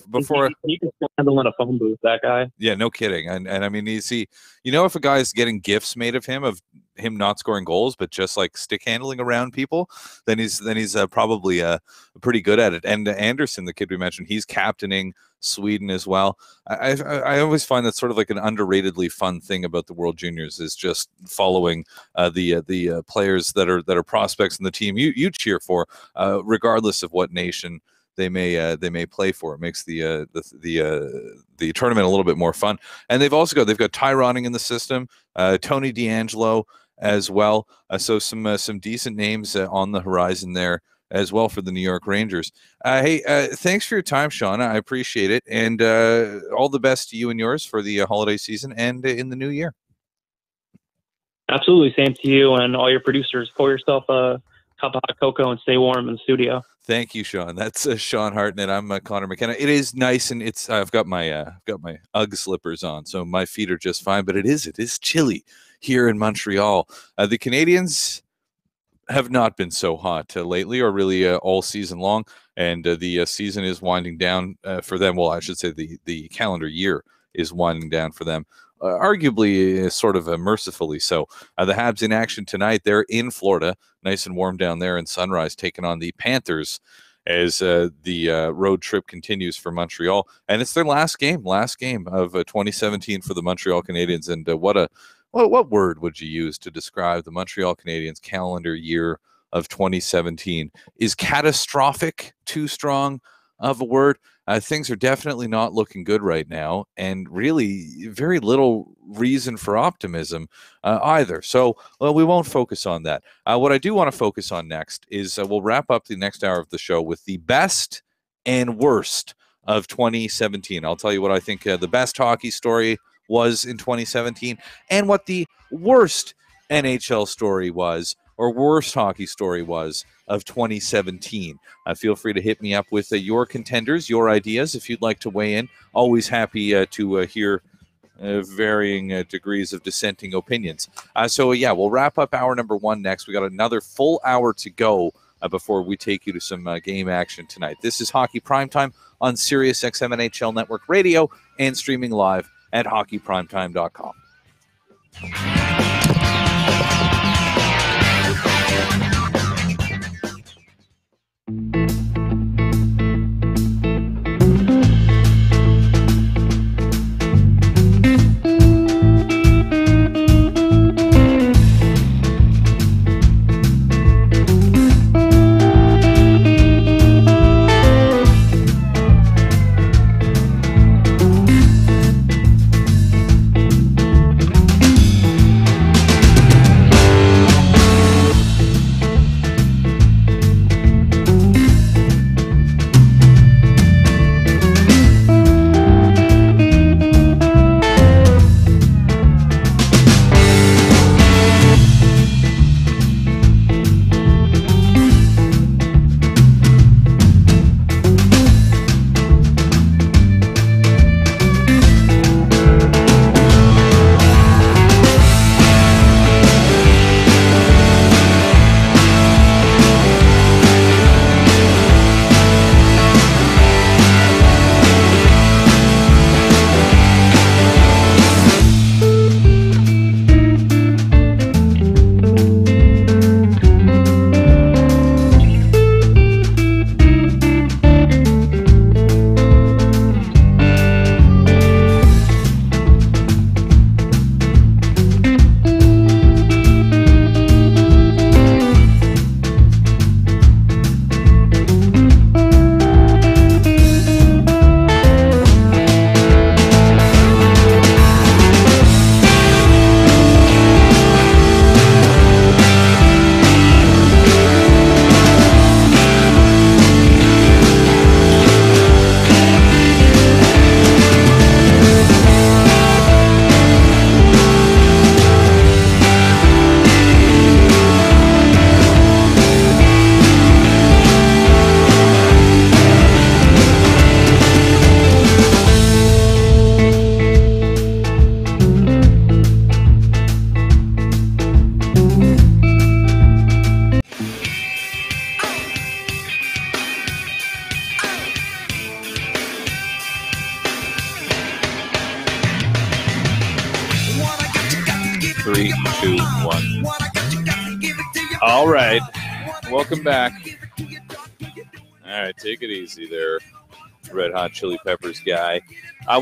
S1: before
S5: you can handle in a phone booth, that guy.
S1: Yeah, no kidding. And if a guy's getting gifts made of him not scoring goals, but just like stick handling around people, then he's probably pretty good at it. And Anderson, the kid we mentioned, he's captaining Sweden as well. I always find that sort of like an underratedly fun thing about the World Juniors is just following the players that are prospects in the team you cheer for, regardless of what nation they may play for. It makes the tournament a little bit more fun. And they've got Tyroning in the system, Tony DeAngelo as well. So some decent names on the horizon there as well for the New York Rangers. Hey, thanks for your time, Sean. I appreciate it, and all the best to you and yours for the holiday season and in the new year.
S5: Absolutely, same to you and all your producers. Pour yourself a cup of hot cocoa and stay warm in the studio.
S1: Thank you, Sean. That's Sean Hartnett. I'm Conor McKenna. It is nice, and it's I've got my UGG slippers on, so my feet are just fine. But it is chilly here in Montreal. The Canadians have not been so hot lately, or really all season long, and the season is winding down for them. Well, I should say the calendar year is winding down for them. Arguably, sort of mercifully so. The Habs in action tonight. They're in Florida, nice and warm down there in Sunrise, taking on the Panthers as the road trip continues for Montreal. And it's their last game of 2017 for the Montreal Canadiens. And what word would you use to describe the Montreal Canadiens calendar year of 2017? Is catastrophic too strong of a word? Things are definitely not looking good right now, and really very little reason for optimism either. So, we won't focus on that. What I do want to focus on next is we'll wrap up the next hour of the show with the best and worst of 2017. I'll tell you what I think the best hockey story was in 2017 and what the worst NHL story was, or worst hockey story was, of 2017. Feel free to hit me up with your contenders, your ideas, if you'd like to weigh in. Always happy to hear varying degrees of dissenting opinions. We'll wrap up hour number one next. We got another full hour to go before we take you to some game action tonight. This is Hockey Primetime on Sirius XM NHL Network Radio and streaming live at hockeyprimetime.com. Three, two, one. All right. Welcome back. All right, take it easy there, Red Hot Chili Peppers guy.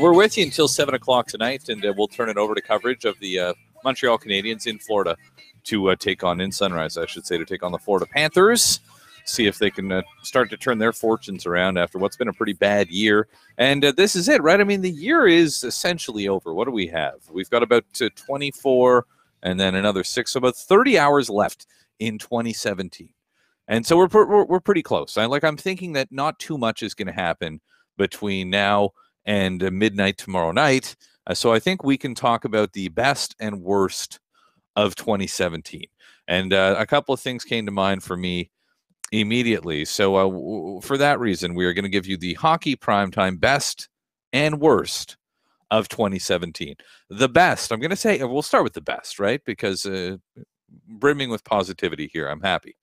S1: We're with you until 7 o'clock tonight, and we'll turn it over to coverage of the Montreal Canadiens in Florida to take on, in Sunrise, I should say, to take on the Florida Panthers. See if they can start to turn their fortunes around after what's been a pretty bad year. And this is it, right? I mean, the year is essentially over. What do we have? We've got about 24 and then another 6, so about 30 hours left in 2017. And so we're pretty close. I'm thinking that not too much is going to happen between now and midnight tomorrow night. So I think we can talk about the best and worst of 2017. And a couple of things came to mind for me immediately. So for that reason, we are going to give you the Hockey Primetime best and worst of 2017. The best, I'm going to say, we'll start with the best, right? Because brimming with positivity here, I'm happy.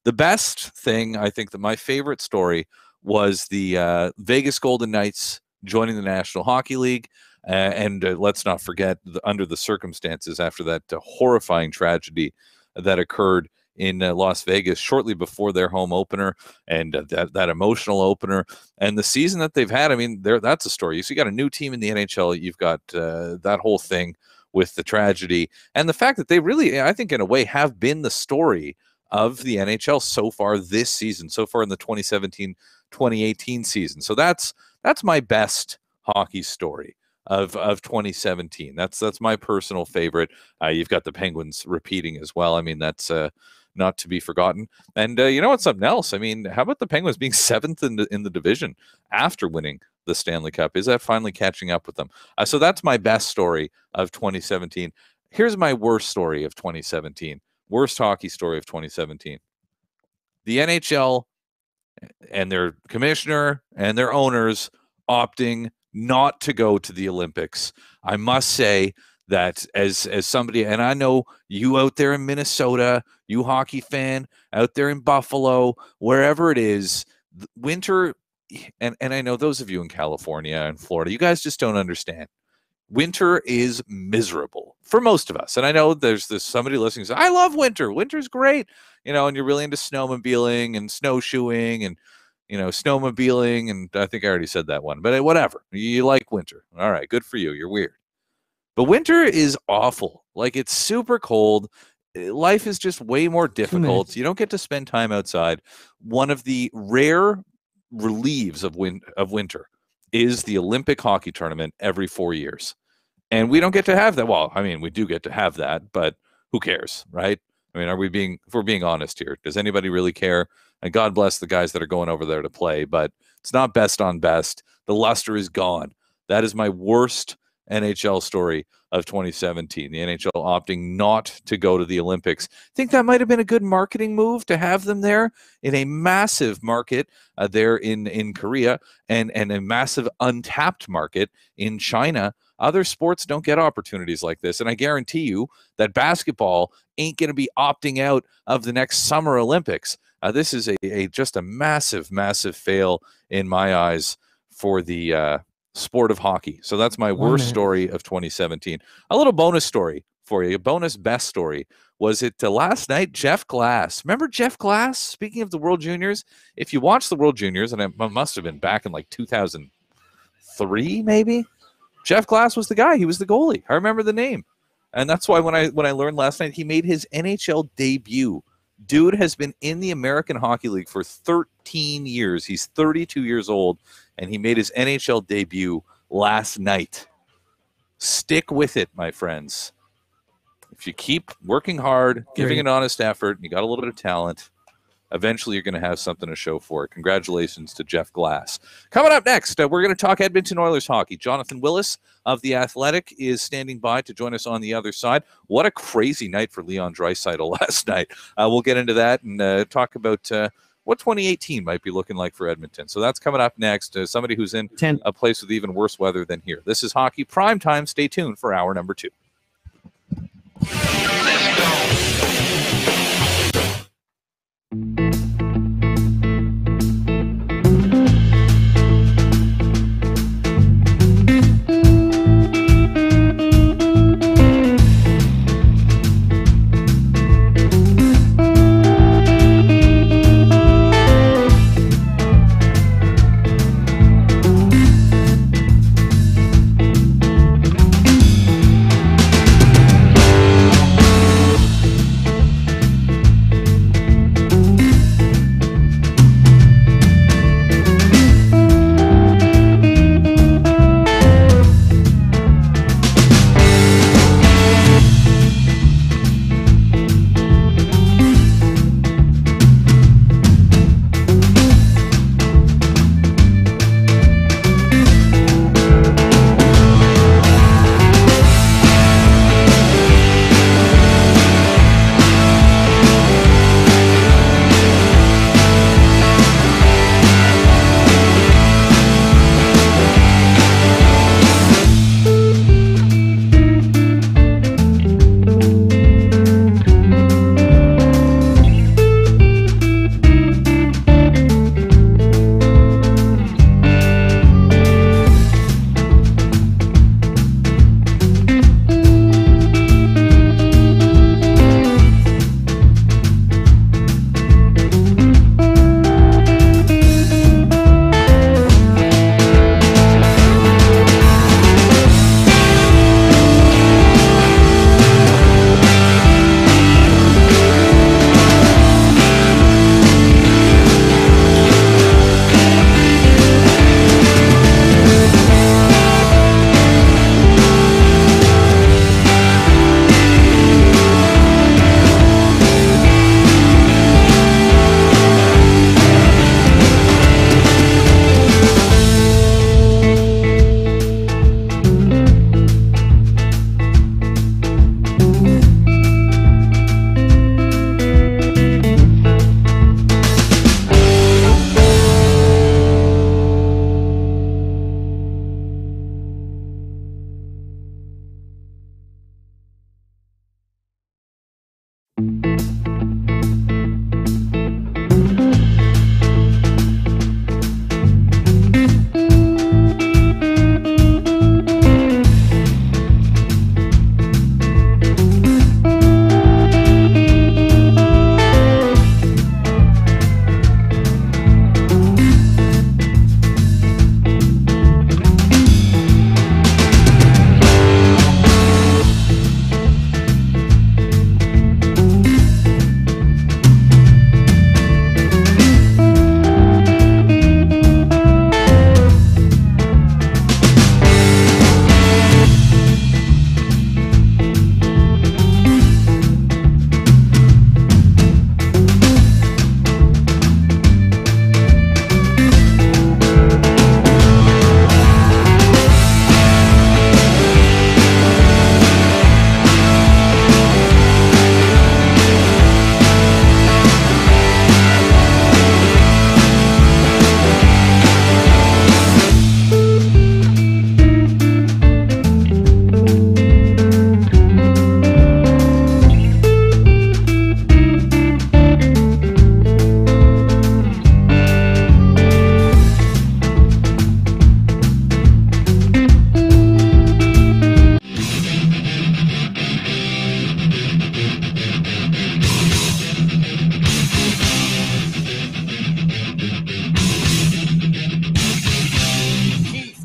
S1: The best thing, I think that my favorite story was the Vegas Golden Knights joining the National Hockey League. And let's not forget, under the circumstances after that horrifying tragedy that occurred in Las Vegas shortly before their home opener, and that emotional opener, and the season that they've had. I mean, that's a story. So you got a new team in the NHL. You've got that whole thing with the tragedy, and the fact that they really, I think, in a way, have been the story of the NHL so far this season, so far in the 2017-2018 season. So that's my best hockey story of 2017. That's my personal favorite. You've got the Penguins repeating as well. I mean, that's not to be forgotten. And you know what's something else? I mean, how about the Penguins being 7th in the division after winning the Stanley Cup? Is that finally catching up with them? So that's my best story of 2017. Here's my worst story of 2017. Worst hockey story of 2017. The NHL and their commissioner and their owners opting not to go to the Olympics. I must say that as somebody, and I know you out there in Minnesota, you hockey fan out there in Buffalo, wherever it is, winter, and I know those of you in California and Florida, you guys just don't understand. Winter is miserable for most of us. And I know there's somebody listening who says, I love winter. Winter's great. You know, and you're really into snowmobiling and snowshoeing and, you know, snowmobiling. And I think I already said that one, but whatever. You like winter. All right. Good for you. You're weird. But winter is awful. Like, it's super cold. Life is just way more difficult. You don't get to spend time outside. One of the rare relieves of winter is the Olympic hockey tournament every 4 years. And we don't get to have that. Well, I mean, we do get to have that, but who cares, right? I mean, if we're being honest here, does anybody really care? And God bless the guys that are going over there to play, but it's not best on best. The luster is gone. That is my worst NHL story of 2017. The NHL opting not to go to the Olympics. I think that might have been a good marketing move to have them there in a massive market there in Korea and a massive untapped market in China. Other sports don't get opportunities like this. And I guarantee you that basketball ain't going to be opting out of the next Summer Olympics. This is just a massive, massive fail in my eyes for the sport of hockey. So that's my worst story of 2017. A little bonus story for you. A bonus best story. Was it last night, Jeff Glass? Remember Jeff Glass? Speaking of the World Juniors, if you watch the World Juniors, and it must have been back in like 2003, maybe, Jeff Glass was the guy. He was the goalie. I remember the name. And that's why when I learned last night, he made his NHL debut. Dude has been in the American Hockey League for 13 years. He's 32 years old, and he made his NHL debut last night. Stick with it, my friends. If you keep working hard, giving an honest effort, and you got a little bit of talent, eventually you're going to have something to show for it. Congratulations to Jeff Glass. Coming up next, we're going to talk Edmonton Oilers hockey. Jonathan Willis of The Athletic is standing by to join us on the other side. What a crazy night for Leon Draisaitl last night. We'll get into that and talk about what 2018 might be looking like for Edmonton. So that's coming up next. Somebody who's in a place with even worse weather than here. This is Hockey Primetime. Stay tuned for hour number 2.
S2: Let's go.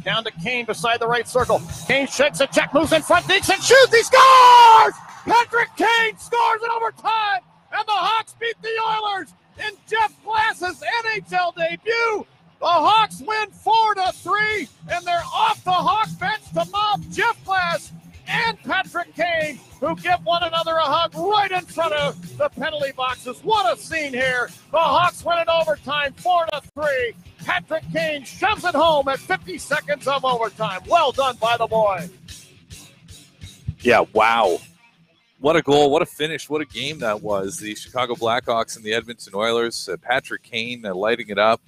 S6: Down to Kane beside the right circle. Kane shakes a check, moves in front, thinks and shoots. He scores! Patrick Kane scores in overtime, and the Hawks beat the Oilers in Jeff Glass's NHL debut. The Hawks win 4-3, and they're off the Hawk bench to mob Jeff Glass and Patrick Kane, who give one another a hug right in front of the penalty boxes. What a scene here. The Hawks win in overtime 4-3. Patrick Kane shoves it home at 50 seconds of overtime. Well done by the boy.
S1: Yeah, wow. What a goal, what a finish, what a game that was. The Chicago Blackhawks and the Edmonton Oilers. Patrick Kane lighting it up.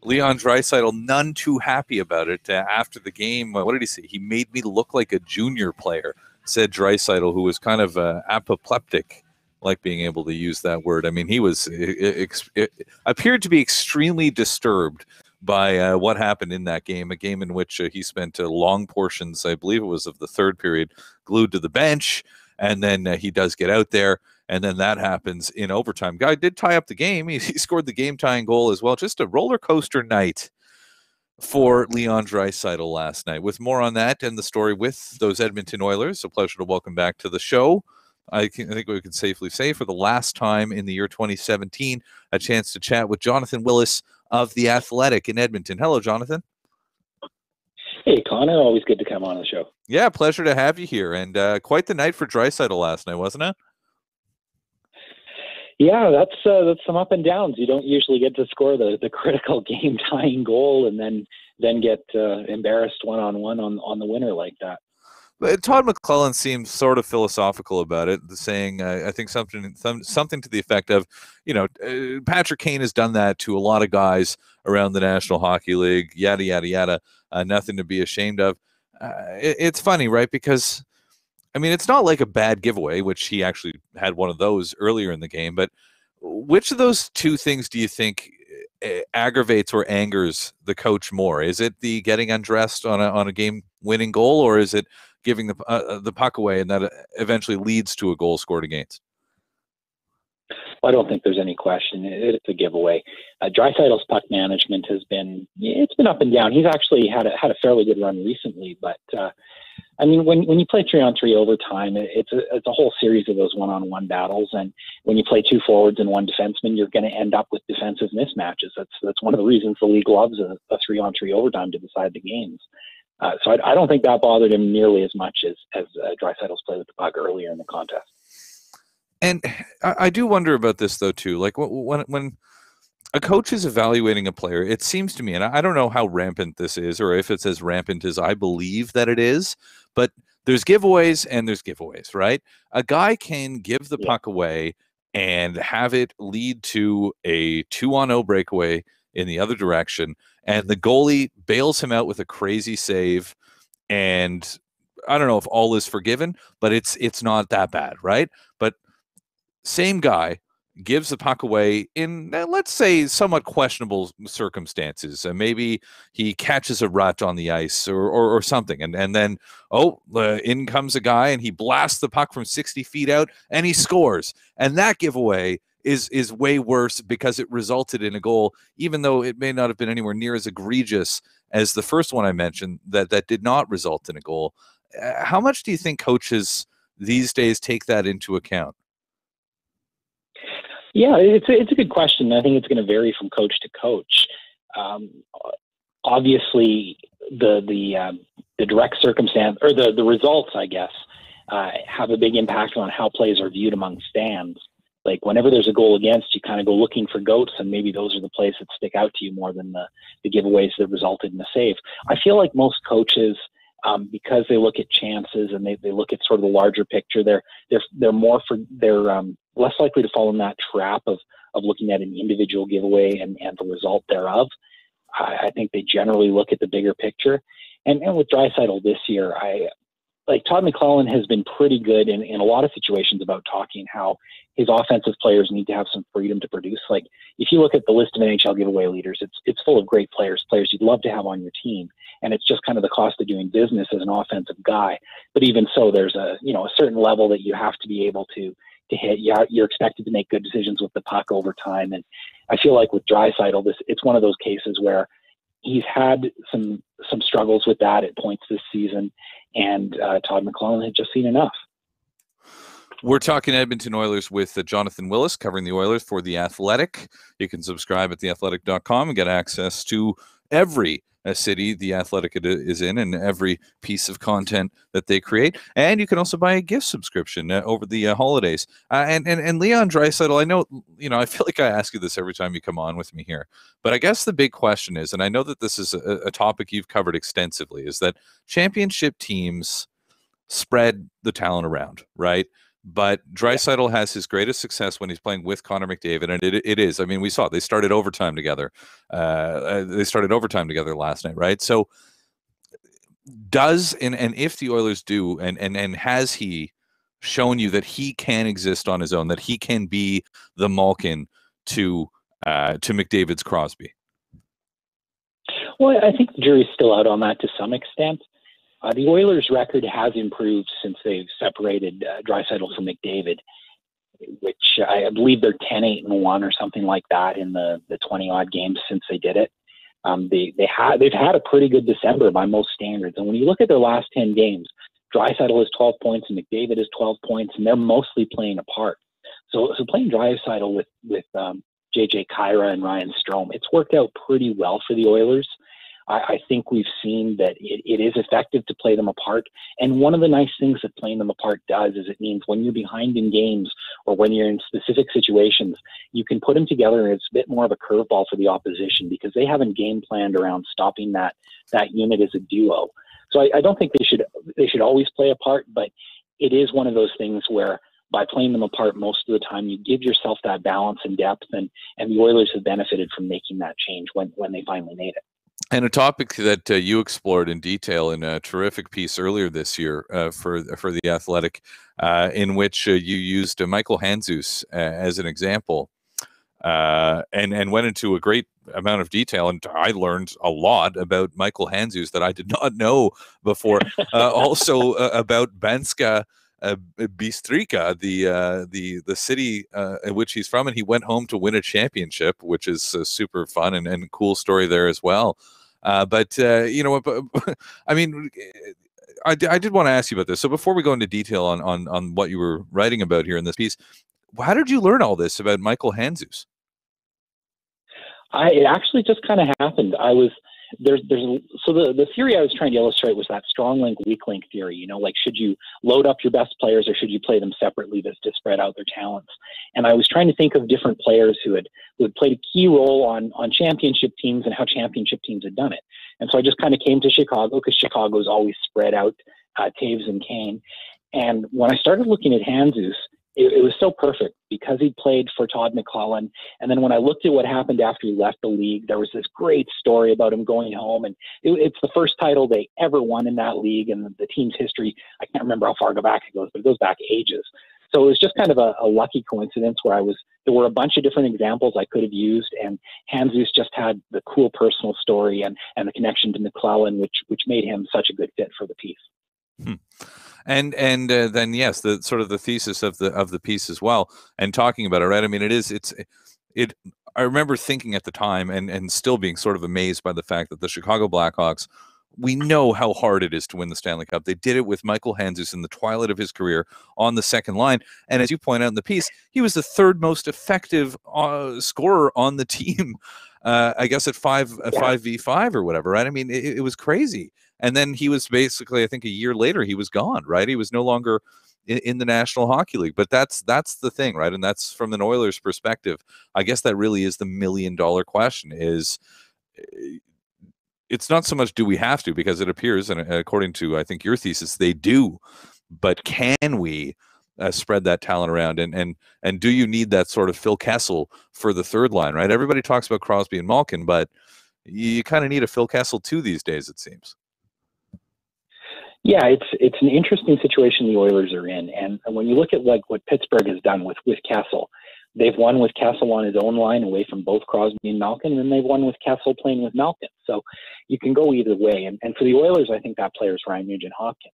S1: Leon Draisaitl, none too happy about it after the game. What did he say? He made me look like a junior player, said Draisaitl, who was kind of apoplectic, like being able to use that word. I mean, he was appeared to be extremely disturbed by what happened in that game, a game in which he spent long portions, I believe it was of the third period, glued to the bench, and then he does get out there. And then that happens in overtime. Guy did tie up the game. He scored the game-tying goal as well. Just a roller coaster night for Leon Draisaitl last night. With more on that and the story with those Edmonton Oilers, a pleasure to welcome back to the show. I think we can safely say for the last time in the year 2017, a chance to chat with Jonathan Willis of The Athletic in Edmonton. Hello, Jonathan.
S7: Hey, Connor. Always good to come on the show.
S1: Yeah, pleasure to have you here. And quite the night for Draisaitl last night, wasn't it?
S7: Yeah, that's some up and downs. You don't usually get to score the critical game-tying goal and then get embarrassed one-on-one on the winner like that.
S1: But Todd McClellan seems sort of philosophical about it, saying, I think something to the effect of, Patrick Kane has done that to a lot of guys around the National Hockey League, yada, yada, yada, nothing to be ashamed of. It's funny, right? Because I mean, it's not like a bad giveaway, which he actually had one of those earlier in the game, but which of those two things do you think aggravates or angers the coach more? Is it the getting undressed on a game-winning goal, or is it giving the puck away and that eventually leads to a goal scored against?
S7: Well, I don't think there's any question. It's a giveaway. Draisaitl's puck management has been up and down. He's actually had a fairly good run recently, but I mean, when you play 3-on-3 overtime, it's a whole series of those one-on-one battles, and when you play two forwards and one defenseman, you're going to end up with defensive mismatches. That's one of the reasons the league loves a 3-on-3 overtime to decide the games. So I don't think that bothered him nearly as much as Draisaitl's play with the puck earlier in the contest.
S1: And I do wonder about this, though, too. Like, when a coach is evaluating a player, it seems to me, and I don't know how rampant this is or if it's as rampant as I believe that it is, but there's giveaways and there's giveaways, right? A guy can give the puck away and have it lead to a 2-on-0 breakaway in the other direction, and the goalie bails him out with a crazy save, and I don't know if all is forgiven, but it's not that bad, right? But same guy gives the puck away in, let's say, somewhat questionable circumstances. Maybe he catches a rut on the ice or something, and then, in comes a guy and he blasts the puck from 60 feet out and he scores. And that giveaway is way worse because it resulted in a goal, even though it may not have been anywhere near as egregious as the first one I mentioned that did not result in a goal. How much do you think coaches these days take that into account?
S7: Yeah, it's a good question. I think it's going to vary from coach to coach. Obviously, the direct circumstance or the results, I guess, have a big impact on how plays are viewed among stands. Like whenever there's a goal against, you kind of go looking for goats, and maybe those are the plays that stick out to you more than the giveaways that resulted in the save. I feel like most coaches, because they look at chances and they look at sort of the larger picture, they're less likely to fall in that trap of looking at an individual giveaway and the result thereof. I think they generally look at the bigger picture. And with Draisaitl this year, Todd McClellan has been pretty good in a lot of situations about talking how his offensive players need to have some freedom to produce. Like if you look at the list of NHL giveaway leaders, it's full of great players you'd love to have on your team. And it's just kind of the cost of doing business as an offensive guy. But even so, there's a certain level that you have to be able to hit. You're expected to make good decisions with the puck over time. And I feel like with Draisaitl, it's one of those cases where he's had some struggles with that at points this season, and Todd McLellan had just seen enough.
S1: We're talking Edmonton Oilers with Jonathan Willis, covering the Oilers for The Athletic. You can subscribe at theathletic.com and get access to every city The Athletic is in and every piece of content that they create. And you can also buy a gift subscription over the holidays. And Leon Draisaitl, I know, I feel like I ask you this every time you come on with me here, but I guess the big question is, and I know that this is a topic you've covered extensively, is that championship teams spread the talent around, right? But Draisaitl has his greatest success when he's playing with Connor McDavid, and it is. I mean, we saw it. They started overtime together. Last night, right? So, and if the Oilers do, and has he shown you that he can exist on his own, that he can be the Malkin to McDavid's Crosby?
S7: Well, I think the jury's still out on that to some extent. The Oilers' record has improved since they've separated Draisaitl from McDavid, which I believe they're 10-8-1 or something like that in the 20-odd games since they did it. They've had a pretty good December by most standards. And when you look at their last 10 games, Draisaitl has 12 points and McDavid has 12 points, and they're mostly playing apart. So playing Draisaitl with JJ Kyra and Ryan Strome, it's worked out pretty well for the Oilers. I think we've seen that it is effective to play them apart. And one of the nice things that playing them apart does is it means when you're behind in games or when you're in specific situations, you can put them together and it's a bit more of a curveball for the opposition because they haven't game planned around stopping that unit as a duo. So I don't think they should always play apart, but it is one of those things where by playing them apart most of the time, you give yourself that balance and depth, and the Oilers have benefited from making that change when they finally made it.
S1: And a topic that you explored in detail in a terrific piece earlier this year for The Athletic, in which you used Michael Handzus as an example, and went into a great amount of detail. And I learned a lot about Michael Handzus that I did not know before. Also about Banska Bystrica, the city in which he's from, and he went home to win a championship, which is super fun and a cool story there as well. But I mean, I did want to ask you about this. So before we go into detail on what you were writing about here in this piece, how did you learn all this about Michael Handzus?
S7: It actually just kind of happened. The theory I was trying to illustrate was that strong link, weak link theory. Like, should you load up your best players or should you play them separately to spread out their talents? And I was trying to think of different players who had played a key role on championship teams and how championship teams had done it. And so I just kind of came to Chicago because Chicago's always spread out Taves and Kane. And when I started looking at Handzus, it was so perfect because he played for Todd McLellan. And then when I looked at what happened after he left the league, there was this great story about him going home. And it's the first title they ever won in that league. And the team's history, I can't remember how far back it goes, but it goes back ages. So it was just kind of a lucky coincidence where there were a bunch of different examples I could have used. And Handzus just had the cool personal story and the connection to McLellan, which made him such a good fit for the piece.
S1: And then yes, the sort of the thesis of the piece as well, and talking about it, right? I mean, I remember thinking at the time and still being sort of amazed by the fact that the Chicago Blackhawks, we know how hard it is to win the Stanley Cup. They did it with Michael Handzus in the twilight of his career on the second line, and as you point out in the piece, he was the third most effective scorer on the team. I guess at 5v5 or whatever, right? I mean, it was crazy. And then he was basically, I think a year later, he was gone, right? He was no longer in the National Hockey League. But that's the thing, right? And that's from an Oilers perspective. I guess that really is the $1 million question is, it's not so much do we have to, because it appears, and according to, I think, your thesis, they do. But can we spread that talent around? And do you need that sort of Phil Kessel for the third line, right? Everybody talks about Crosby and Malkin, but you kind of need a Phil Kessel too these days, it seems.
S7: Yeah, it's an interesting situation the Oilers are in. And when you look at what Pittsburgh has done with Kessel, they've won with Kessel on his own line away from both Crosby and Malkin, and then they've won with Kessel playing with Malkin. So you can go either way. And for the Oilers, I think that player is Ryan Nugent-Hopkins.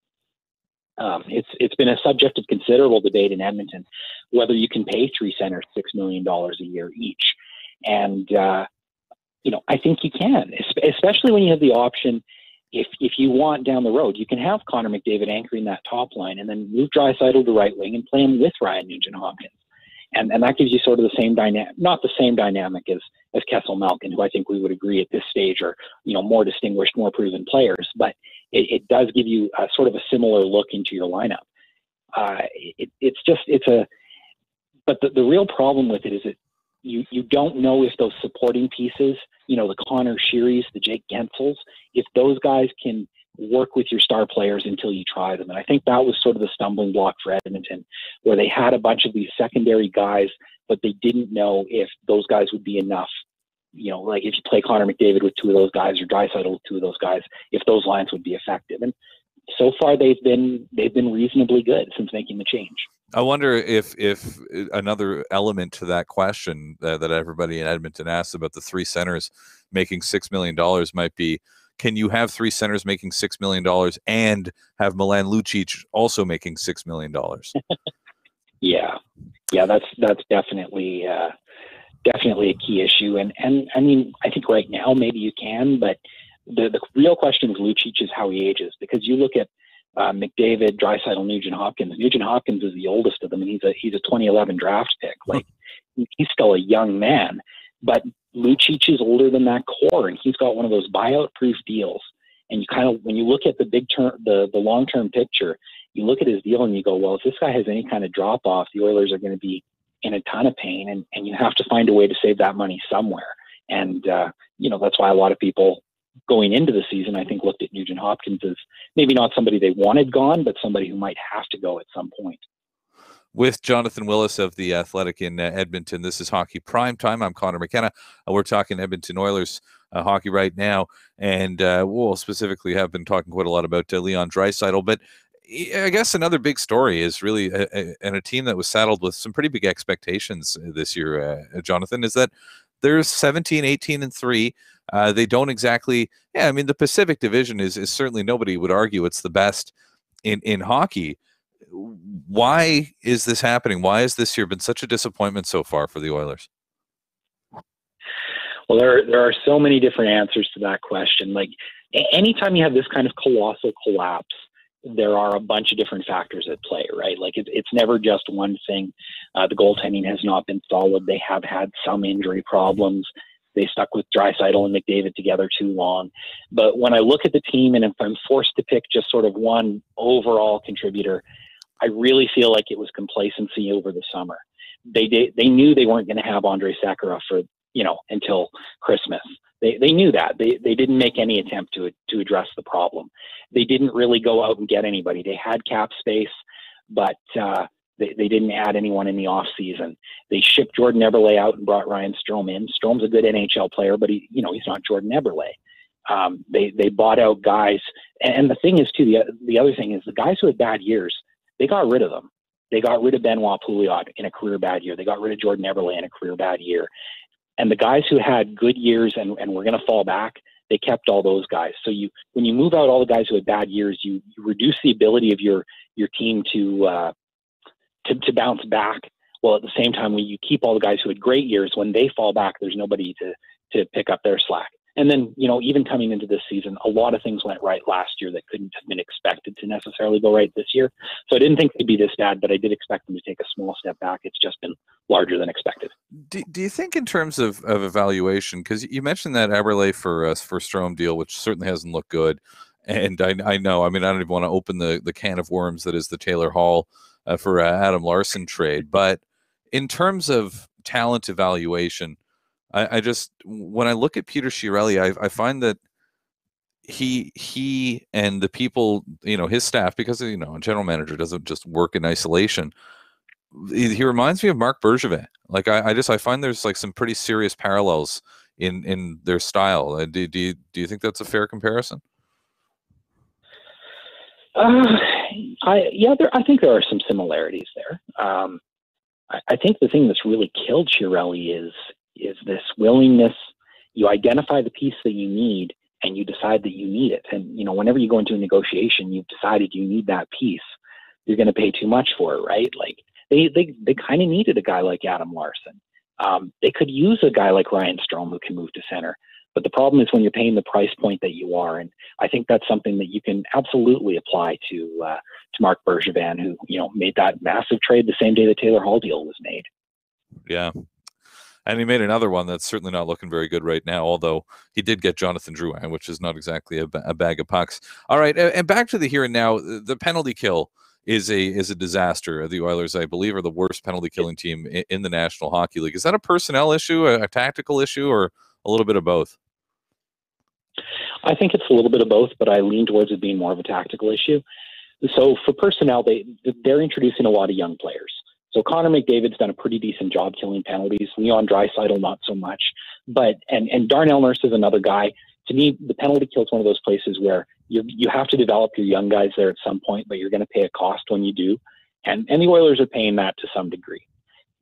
S7: It's been a subject of considerable debate in Edmonton whether you can pay three centers $6 million a year each. And I think you can, especially when you have the option. If you want down the road, you can have Connor McDavid anchoring that top line and then move Draisaitl to right wing and play him with Ryan Nugent-Hopkins. And that gives you sort of the same dynamic, not the same dynamic as Kessel Malkin, who I think we would agree at this stage are, more distinguished, more proven players, but it does give you a sort of a similar look into your lineup. But the real problem with it is that you don't know if those supporting pieces, the Connor Shearys, the Jake Gensels, if those guys can work with your star players until you try them. And I think that was sort of the stumbling block for Edmonton, where they had a bunch of these secondary guys, but they didn't know if those guys would be enough. Like if you play Connor McDavid with two of those guys or Draisaitl with two of those guys, if those lines would be effective. And so far they've been reasonably good since making the change.
S1: I wonder if another element to that question that everybody in Edmonton asks about the three centers making $6 million might be, can you have three centers making $6 million and have Milan Lucic also making $6 million?
S7: Yeah, that's definitely a key issue. And I mean, I think right now maybe you can, but the real question with Lucic is how he ages, because you look at McDavid, Draisaitl, Nugent-Hopkins. Nugent-Hopkins is the oldest of them, and he's a 2011 draft pick. Like, he's still a young man, but Lucic is older than that core, and he's got one of those buyout-proof deals. And you kind of, when you look at the big term, the long-term picture, you look at his deal and you go, well, if this guy has any kind of drop-off, the Oilers are going to be in a ton of pain, and you have to find a way to save that money somewhere. And that's why a lot of people going into the season, I think, looked at Nugent-Hopkins as maybe not somebody they wanted gone, but somebody who might have to go at some point.
S1: With Jonathan Willis of The Athletic in Edmonton, this is Hockey Primetime. I'm Conor McKenna. We're talking Edmonton Oilers hockey right now, and we'll specifically have been talking quite a lot about Leon Draisaitl, but I guess another big story is really and a team that was saddled with some pretty big expectations this year, Jonathan, is that there's 17, 18, and 3. They don't exactly, I mean, the Pacific Division is certainly, nobody would argue it's the best in hockey. Why is this happening? Why has this year been such a disappointment so far for the Oilers?
S7: Well, there are so many different answers to that question. Like, anytime you have this kind of colossal collapse, there are a bunch of different factors at play, right? Like, it's never just one thing. The goaltending has not been solid. They have had some injury problems. They stuck with Draisaitl and McDavid together too long. But when I look at the team, and if I'm forced to pick just sort of one overall contributor, I really feel like it was complacency over the summer. They knew they weren't going to have Andrei Sakharov for, until Christmas. They knew that. They didn't make any attempt to address the problem. They didn't really go out and get anybody. They had cap space, but they didn't add anyone in the off season. They shipped Jordan Eberle out and brought Ryan Strome in. Strome's a good NHL player, but he's not Jordan Eberle. They bought out guys, and the thing is too, the other thing is the guys who had bad years, they got rid of them. They got rid of Benoit Pouliot in a career bad year. They got rid of Jordan Eberle in a career bad year. And the guys who had good years and were going to fall back, they kept all those guys. So when you move out all the guys who had bad years, you reduce the ability of your team to bounce back. Well, at the same time, when you keep all the guys who had great years, when they fall back, there's nobody to pick up their slack. And then, even coming into this season, a lot of things went right last year that couldn't have been expected to necessarily go right this year. So I didn't think they'd be this bad, but I did expect them to take a small step back. It's just been larger than expected.
S1: Do you think in terms of evaluation, because you mentioned that Eberle for Strome deal, which certainly hasn't looked good. And I know, I don't even want to open the can of worms that is the Taylor Hall for Adam Larson trade. But in terms of talent evaluation, I just, when I look at Peter Chiarelli, I find that he and the people, his staff, because, a general manager doesn't just work in isolation. He reminds me of Marc Bergevin. Like, I find there's like some pretty serious parallels in their style. Do you think that's a fair comparison?
S7: I think there are some similarities there. I think the thing that's really killed Chiarelli is this willingness. You identify the piece that you need and you decide that you need it. And, whenever you go into a negotiation, you've decided you need that piece. You're going to pay too much for it, right? Like, they kind of needed a guy like Adam Larson. They could use a guy like Ryan Strome who can move to center. But the problem is when you're paying the price point that you are, and I think that's something that you can absolutely apply to Marc Bergevin, who made that massive trade the same day the Taylor Hall deal was made.
S1: Yeah. And he made another one that's certainly not looking very good right now, although he did get Jonathan Drouin, which is not exactly a bag of pucks. All right, and back to the here and now. The penalty kill is a disaster. The Oilers, I believe, are the worst penalty killing team in the National Hockey League. Is that a personnel issue, a tactical issue, or a little bit of both?
S7: I think it's a little bit of both, but I lean towards it being more of a tactical issue. So for personnel, they're introducing a lot of young players. So Connor McDavid's done a pretty decent job killing penalties. Leon Draisaitl, not so much. But and Darnell Nurse is another guy. To me, the penalty kill is one of those places where you have to develop your young guys there at some point, but you're going to pay a cost when you do. And the Oilers are paying that to some degree.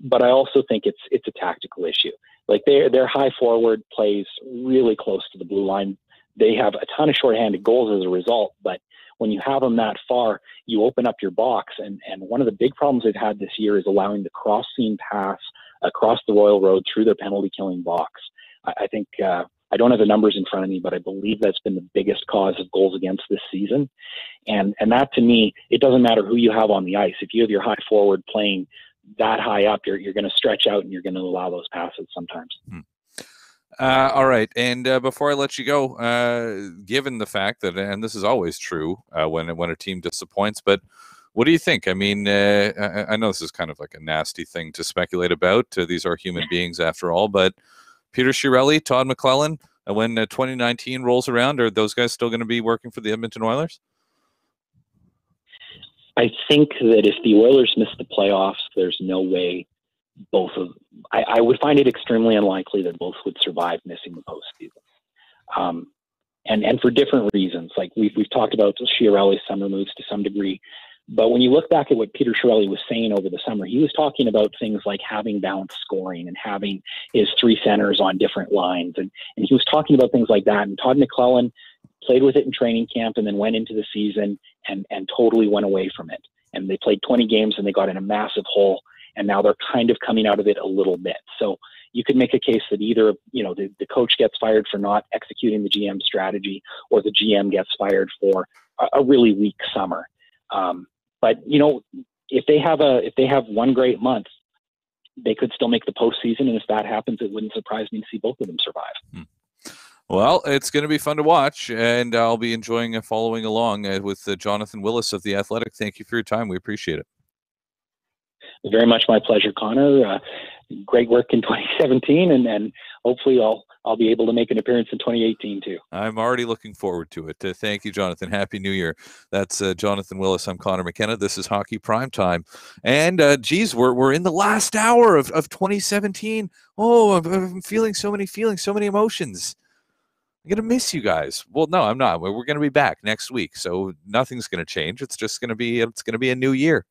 S7: But I also think it's a tactical issue. Like their high forward plays really close to the blue line. They have a ton of shorthanded goals as a result, but when you have them that far, you open up your box. And one of the big problems they've had this year is allowing the cross-seam pass across the Royal Road through their penalty-killing box. I think, I don't have the numbers in front of me, but I believe that's been the biggest cause of goals against this season. And that, to me, it doesn't matter who you have on the ice. If you have your high forward playing that high up, you're going to stretch out and you're going to allow those passes sometimes.
S1: All right, and before I let you go, given the fact that, and this is always true when a team disappoints, but what do you think? I mean, I know this is kind of like a nasty thing to speculate about. These are human beings after all, but Peter Chiarelli, Todd McClellan, when 2019 rolls around, are those guys still going to be working for the Edmonton Oilers?
S7: I think that if the Oilers miss the playoffs, there's no way both of I would find it extremely unlikely that both would survive missing the postseason. And for different reasons. Like we've talked about Chiarelli's summer moves to some degree. But when you look back at what Peter Chiarelli was saying over the summer, he was talking about things like having balanced scoring and having his three centers on different lines. And he was talking about things like that. And Todd McClellan played with it in training camp and then went into the season and totally went away from it. And they played 20 games and they got in a massive hole. And now they're kind of coming out of it a little bit. So you could make a case that either, the coach gets fired for not executing the GM strategy, or the GM gets fired for a really weak summer. But if they have one great month, they could still make the postseason. And if that happens, it wouldn't surprise me to see both of them survive.
S1: Well, it's going to be fun to watch, and I'll be enjoying following along with Jonathan Willis of The Athletic. Thank you for your time. We appreciate it.
S7: Very much my pleasure, Connor. Great work in 2017, and hopefully I'll be able to make an appearance in 2018 too.
S1: I'm already looking forward to it. Thank you, Jonathan. Happy New Year. That's Jonathan Willis. I'm Conor McKenna. This is Hockey Primetime. And we're in the last hour of 2017. Oh, I'm feeling so many feelings, so many emotions. I'm gonna miss you guys. Well, no, I'm not. We're gonna be back next week, so nothing's gonna change. It's just gonna be a new year.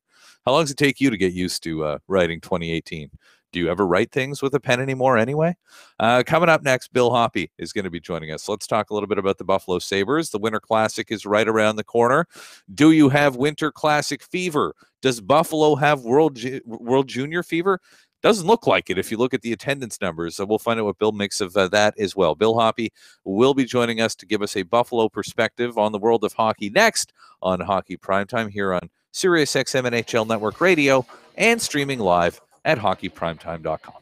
S1: How long does it take you to get used to writing 2018? Do you ever write things with a pen anymore anyway? Coming up next, Bill Hoppe is going to be joining us. Let's talk a little bit about the Buffalo Sabres. The Winter Classic is right around the corner. Do you have Winter Classic fever? Does Buffalo have World Junior fever? Doesn't look like it if you look at the attendance numbers. So we'll find out what Bill makes of that as well. Bill Hoppe will be joining us to give us a Buffalo perspective on the world of hockey next on Hockey Primetime here on Sirius XM NHL Network Radio and streaming live at hockeyprimetime.com.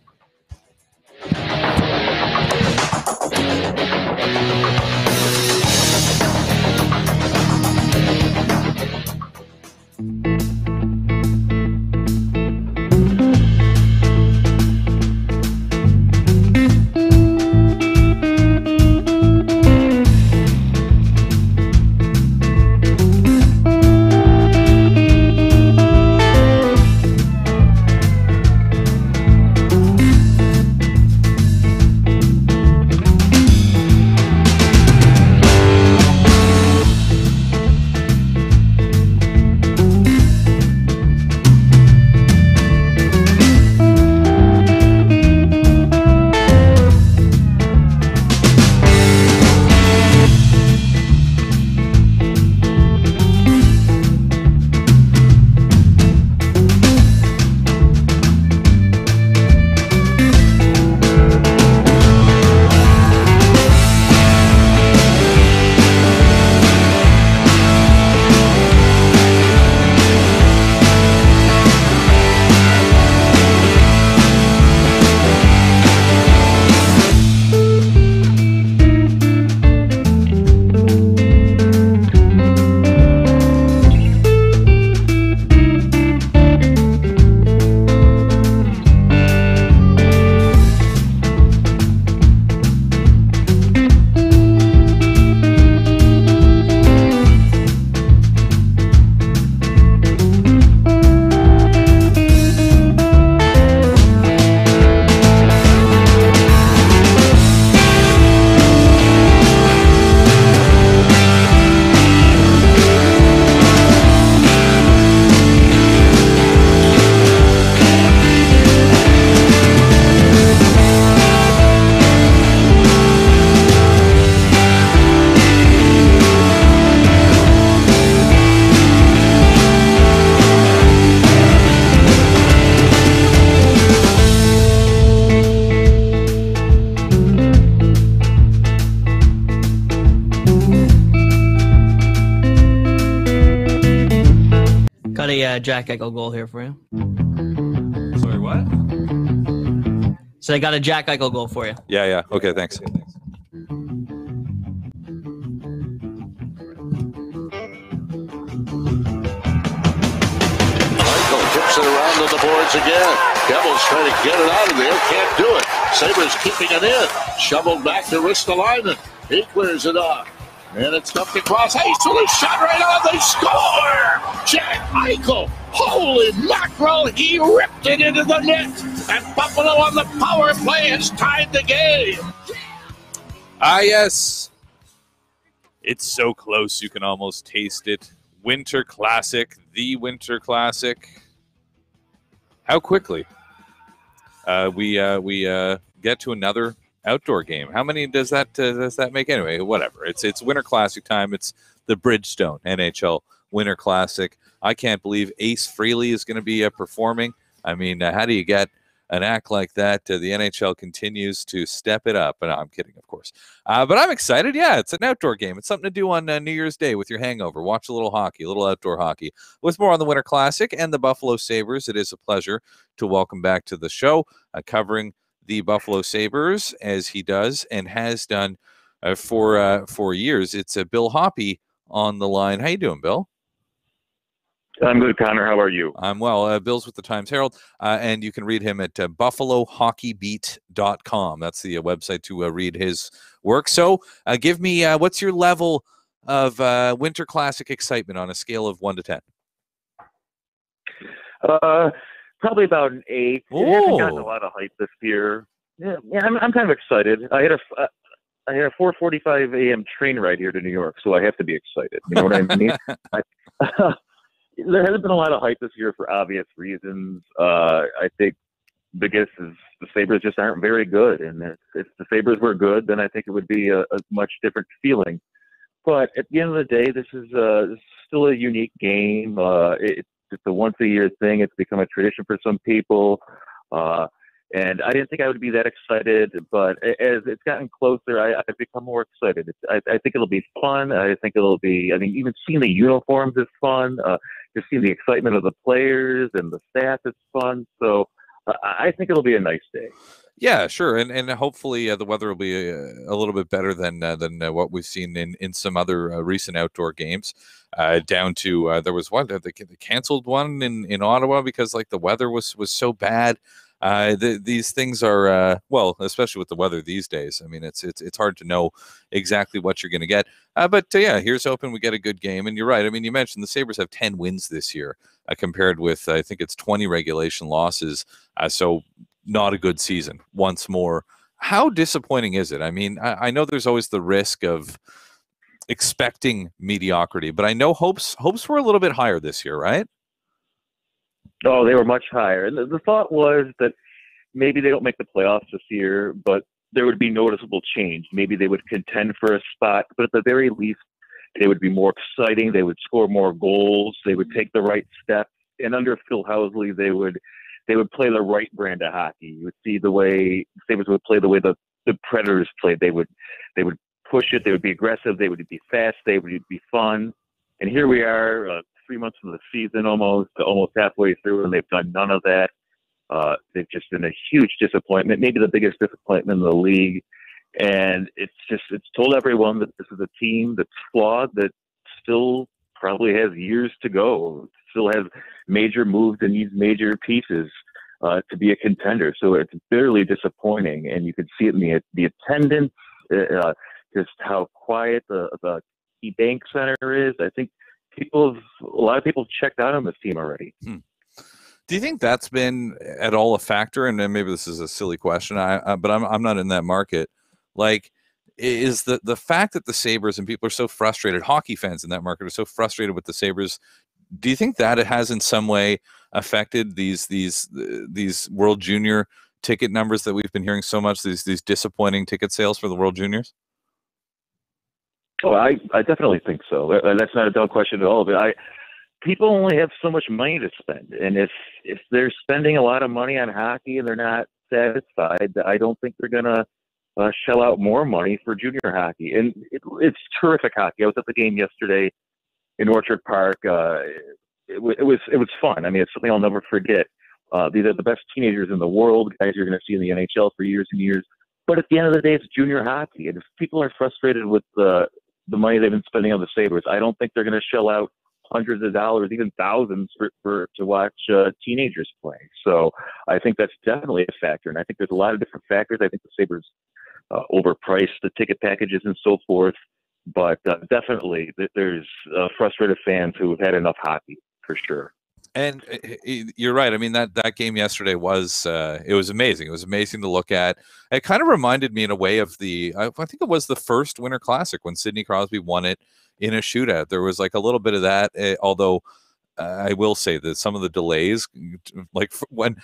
S8: got a Jack Eichel goal here for you.
S1: Sorry, what?
S8: So I got a Jack Eichel goal for you.
S1: Yeah. Okay, thanks.
S2: Tips it around on the boards again. Devils trying to get it out of there. Can't do it. Sabres keeping it in. Shoveled back to Ristolainen. He clears it off. And it's dumped across. Hey, so they shot right on. They score! Jack Eichel. Holy mackerel. He ripped it into the net. And Buffalo on the power play has tied the game.
S1: Yes. It's so close you can almost taste it. Winter Classic. The Winter Classic. How quickly we get to another outdoor game. How many does that make? Anyway, whatever. It's Winter Classic time. It's the Bridgestone NHL Winter Classic. I can't believe Ace Frehley is going to be performing. I mean, how do you get an act like that? The NHL continues to step it up. And I'm kidding, of course. But I'm excited. Yeah, it's an outdoor game. It's something to do on New Year's Day with your hangover. Watch a little hockey, a little outdoor hockey. With more on the Winter Classic and the Buffalo Sabres, it is a pleasure to welcome back to the show, covering the Buffalo Sabres as he does and has done for years. It's Bill Hoppe on the line. How you doing, Bill?
S9: I'm good, Connor. How are you?
S1: I'm well. Bill's with the Times Herald, and you can read him at buffalohockeybeat.com. That's the website to read his work. So give me, what's your level of Winter Classic excitement on a scale of 1 to 10?
S9: Probably about an 8. It hasn't gotten a lot of hype this year. Yeah, I'm kind of excited. I had a 4:45 a.m. train ride here to New York, so I have to be excited. You know what I mean? There hasn't been a lot of hype this year for obvious reasons. I think the biggest is the Sabres just aren't very good. And if the Sabres were good, then I think it would be a much different feeling. But at the end of the day, this is still a unique game. It's a once-a-year thing. It's become a tradition for some people. And I didn't think I would be that excited, but as it's gotten closer, I've become more excited. I think it'll be fun. I think it'll be, even seeing the uniforms is fun. Just seeing the excitement of the players and the staff is fun. So I think it'll be a nice day.
S1: Yeah, sure. And hopefully the weather will be a little bit better than what we've seen in some other recent outdoor games. Down to there was one, they canceled one in Ottawa because the weather was so bad. These things are especially with the weather these days. It's hard to know exactly what you're going to get. But here's hoping we get a good game. And you're right. You mentioned the Sabres have 10 wins this year compared with I think it's 20 regulation losses. So not a good season once more. How disappointing is it? I know there's always the risk of expecting mediocrity, but I know hopes were a little bit higher this year, right?
S9: Oh, they were much higher. And the thought was that maybe they don't make the playoffs this year, but there would be noticeable change. Maybe they would contend for a spot, but at the very least, they would be more exciting. They would score more goals. They would take the right steps. And under Phil Housley, they would play the right brand of hockey. You would see the way Sabres would play the way the Predators played. They would push it. They would be aggressive. They would be fast. They would be fun. And here we are, 3 months into the season, almost halfway through, and they've done none of that. They've just been a huge disappointment, maybe the biggest disappointment in the league. And it's told everyone that this is a team that's flawed, that still probably has years to go, still has major moves and needs major pieces to be a contender. So it's bitterly disappointing, and you can see it in the attendance, just how quiet the Key Bank Center is. I think a lot of people checked out on this team already.
S1: Do you think that's been at all a factor? And then maybe this is a silly question, but I'm not in that market. Is the fact that the Sabres and people are so frustrated, hockey fans in that market are so frustrated with the Sabres, do you think that it has in some way affected these World Junior ticket numbers that we've been hearing so much, these disappointing ticket sales for the World Juniors?
S9: Oh, I definitely think so. That's not a dumb question at all. But people only have so much money to spend, and if they're spending a lot of money on hockey and they're not satisfied, I don't think they're gonna shell out more money for junior hockey. And it's terrific hockey. I was at the game yesterday in Orchard Park. was fun. I mean, it's something I'll never forget. These are the best teenagers in the world, guys you're going to see in the NHL for years and years. But at the end of the day, it's junior hockey. And if people are frustrated with the money they've been spending on the Sabres, I don't think they're going to shell out hundreds of dollars, even thousands, to watch teenagers play. So I think that's definitely a factor. And I think there's a lot of different factors. I think the Sabres overpriced the ticket packages and so forth. But definitely there's frustrated fans who have had enough hockey, for sure.
S1: And you're right. I mean, that game yesterday was it was amazing. It was amazing to look at. It kind of reminded me in a way of I think it was the first Winter Classic when Sidney Crosby won it in a shootout. There was like a little bit of that, although I will say that some of the delays, like when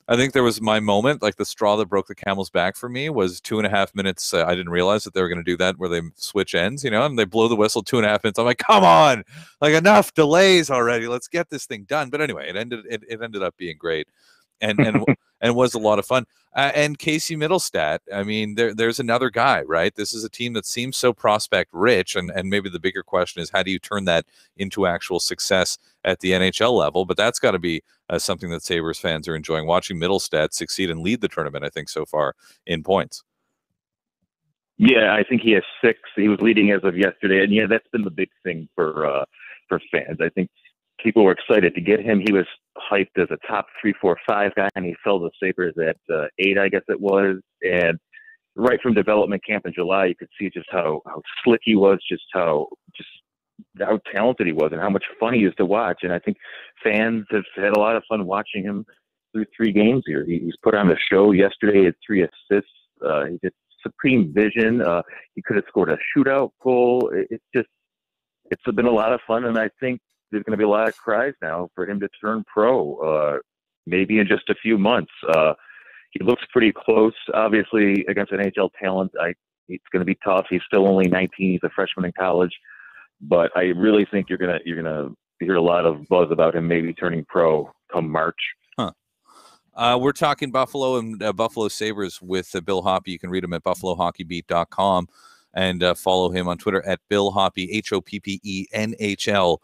S1: I think there was my moment, like the straw that broke the camel's back for me was 2.5 minutes. I didn't realize that they were going to do that where they switch ends, and they blow the whistle 2.5 minutes. I'm like, come on, like enough delays already. Let's get this thing done. But anyway, it ended up being great. And was a lot of fun. And Casey Middlestat, I mean, there's another guy, right? This is a team that seems so prospect rich, and maybe the bigger question is how do you turn that into actual success at the NHL level? But that's got to be something that Sabres fans are enjoying, watching Middlestat succeed and lead the tournament, I think, so far in points.
S9: Yeah, I think he has 6. He was leading as of yesterday, and yeah, that's been the big thing for fans. I think people were excited to get him. He was hyped as a top 3, 4, 5 guy, and he fell to Sabres at 8, I guess it was. And right from development camp in July, you could see just how slick he was, just how talented he was, and how much fun he is to watch. And I think fans have had a lot of fun watching him through 3 games here. He's put on a show yesterday. He had 3 assists. He did supreme vision. He could have scored a shootout goal. It's been a lot of fun, and I think there's going to be a lot of cries now for him to turn pro, maybe in just a few months. He looks pretty close, obviously, against NHL talent. It's going to be tough. He's still only 19. He's a freshman in college, but I really think you're gonna hear a lot of buzz about him maybe turning pro come March.
S1: We're talking Buffalo and Buffalo Sabres with Bill Hoppe. You can read him at buffalohockeybeat.com and follow him on Twitter at Bill Hoppe, Hoppe NHL.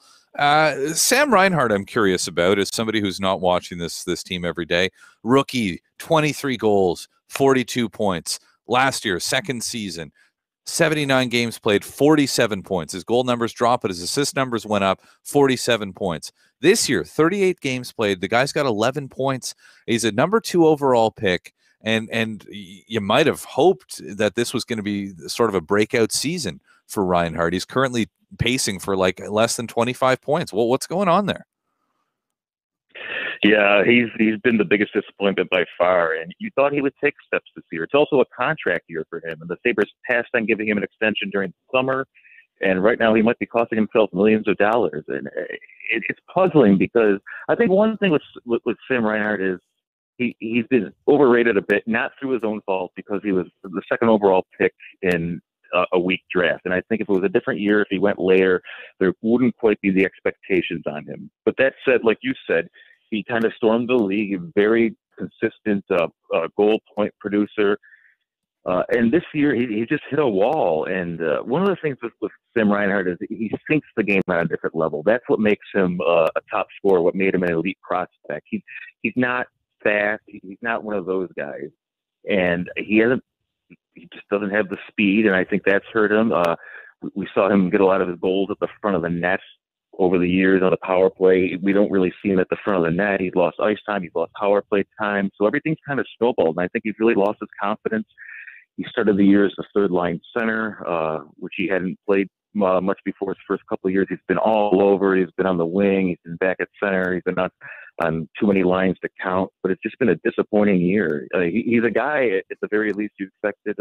S1: Sam Reinhart, I'm curious about, as somebody who's not watching this team every day. Rookie, 23 goals, 42 points. Last year, second season, 79 games played, 47 points. His goal numbers dropped, but his assist numbers went up, 47 points. This year, 38 games played. The guy's got 11 points. He's a number 2 overall pick. And you might have hoped that this was going to be sort of a breakout season for Reinhart. He's currently pacing for like less than 25 points. Well, what's going on there?
S9: Yeah, he's been the biggest disappointment by far, and you thought he would take steps this year. It's also a contract year for him, and the Sabres passed on giving him an extension during the summer, and right now he might be costing himself millions of dollars. And it's puzzling because I think one thing with Sam Reinhart is he's been overrated a bit, not through his own fault, because he was the second overall pick in a weak draft. And I think if it was a different year, if he went later, there wouldn't quite be the expectations on him. But that said, like you said, he kind of stormed the league, very consistent goal point producer. And this year, he just hit a wall. And one of the things with Sam Reinhart is he thinks the game on a different level. That's what makes him a top scorer, what made him an elite prospect. He's not fast. He's not one of those guys. And he just doesn't have the speed, and I think that's hurt him. We saw him get a lot of his goals at the front of the net over the years on the power play. We don't really see him at the front of the net. He's lost ice time. He's lost power play time. So everything's kind of snowballed, and I think he's really lost his confidence. He started the year as a third-line center, which he hadn't played much before his first couple of years. He's been all over. He's been on the wing. He's been back at center. He's been on too many lines to count. But it's just been a disappointing year. He's a guy, at the very least, you expected,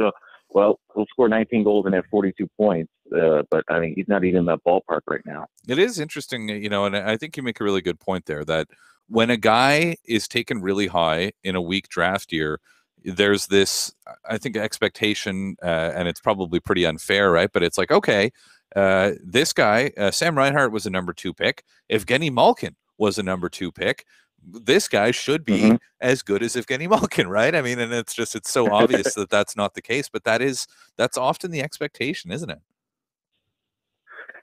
S9: he'll score 19 goals and have 42 points. But, I mean, he's not even in that ballpark right now.
S1: It is interesting, and I think you make a really good point there, that when a guy is taken really high in a weak draft year, there's this, I think, expectation, and it's probably pretty unfair, right? But it's like, okay, this guy, Sam Reinhart, was a number 2 pick. Evgeny Malkin was a number 2 pick. This guy should be as good as Evgeny Malkin, right? I mean, and it's so obvious that that's not the case, but that's often the expectation, isn't it?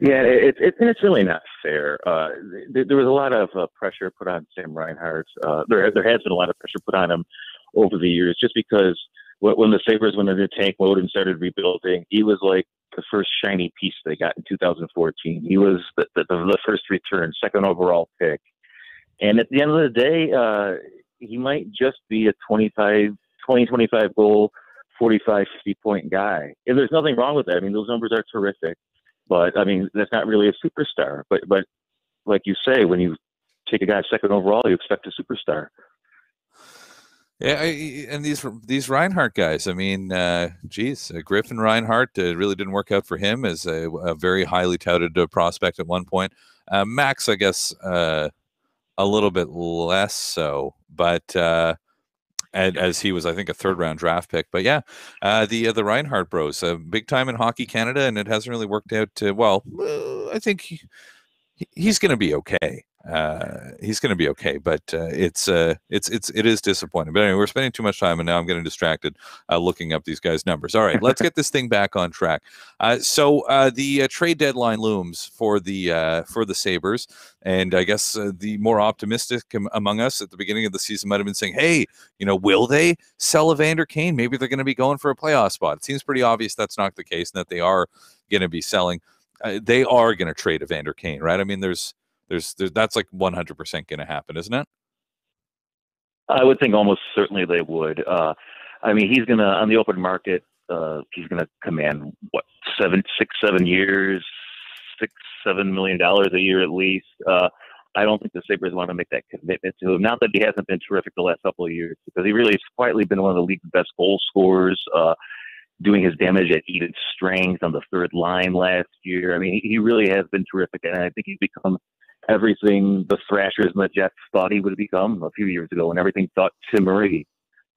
S9: Yeah, it's really not fair. There was a lot of pressure put on Sam Reinhart. There has been a lot of pressure put on him over the years, just because when the Sabres went into tank mode and started rebuilding, he was like the first shiny piece they got in 2014. He was the first return, second overall pick, and at the end of the day, he might just be a 25 goal, 45, 50-point guy. And there's nothing wrong with that. I mean, those numbers are terrific. But I mean, that's not really a superstar. But like you say, when you take a guy second overall, you expect a superstar.
S1: Yeah, and these Reinhart guys. I mean, Griffin Reinhart really didn't work out for him as a very highly touted prospect at one point. Max, I guess, a little bit less so, but. As he was, I think, a third-round draft pick. But yeah, the Reinhart bros, big time in Hockey Canada, and it hasn't really worked out. I think he's going to be okay. He's going to be okay, but it is disappointing. But anyway, we're spending too much time, and now I'm getting distracted looking up these guys' numbers. All right, let's get this thing back on track. So the trade deadline looms for the Sabres, and I guess the more optimistic among us at the beginning of the season might have been saying, "Hey, will they sell Evander Kane? Maybe they're going to be going for a playoff spot." It seems pretty obvious that's not the case, and that they are going to be selling. They are going to trade Evander Kane, right? I mean, there's that's like 100% going to happen, isn't it?
S9: I would think almost certainly they would. I mean, he's going to, on the open market, he's going to command what, 7 years, $6-7 million a year at least. I don't think the Sabres want to make that commitment to him. Not that he hasn't been terrific the last couple of years, because he really has quietly been one of the league's best goal scorers, doing his damage at even strength on the third line last year. I mean, he really has been terrific, and I think he's become everything the Thrashers and the Jets thought he would become a few years ago, and everything thought Tim Murray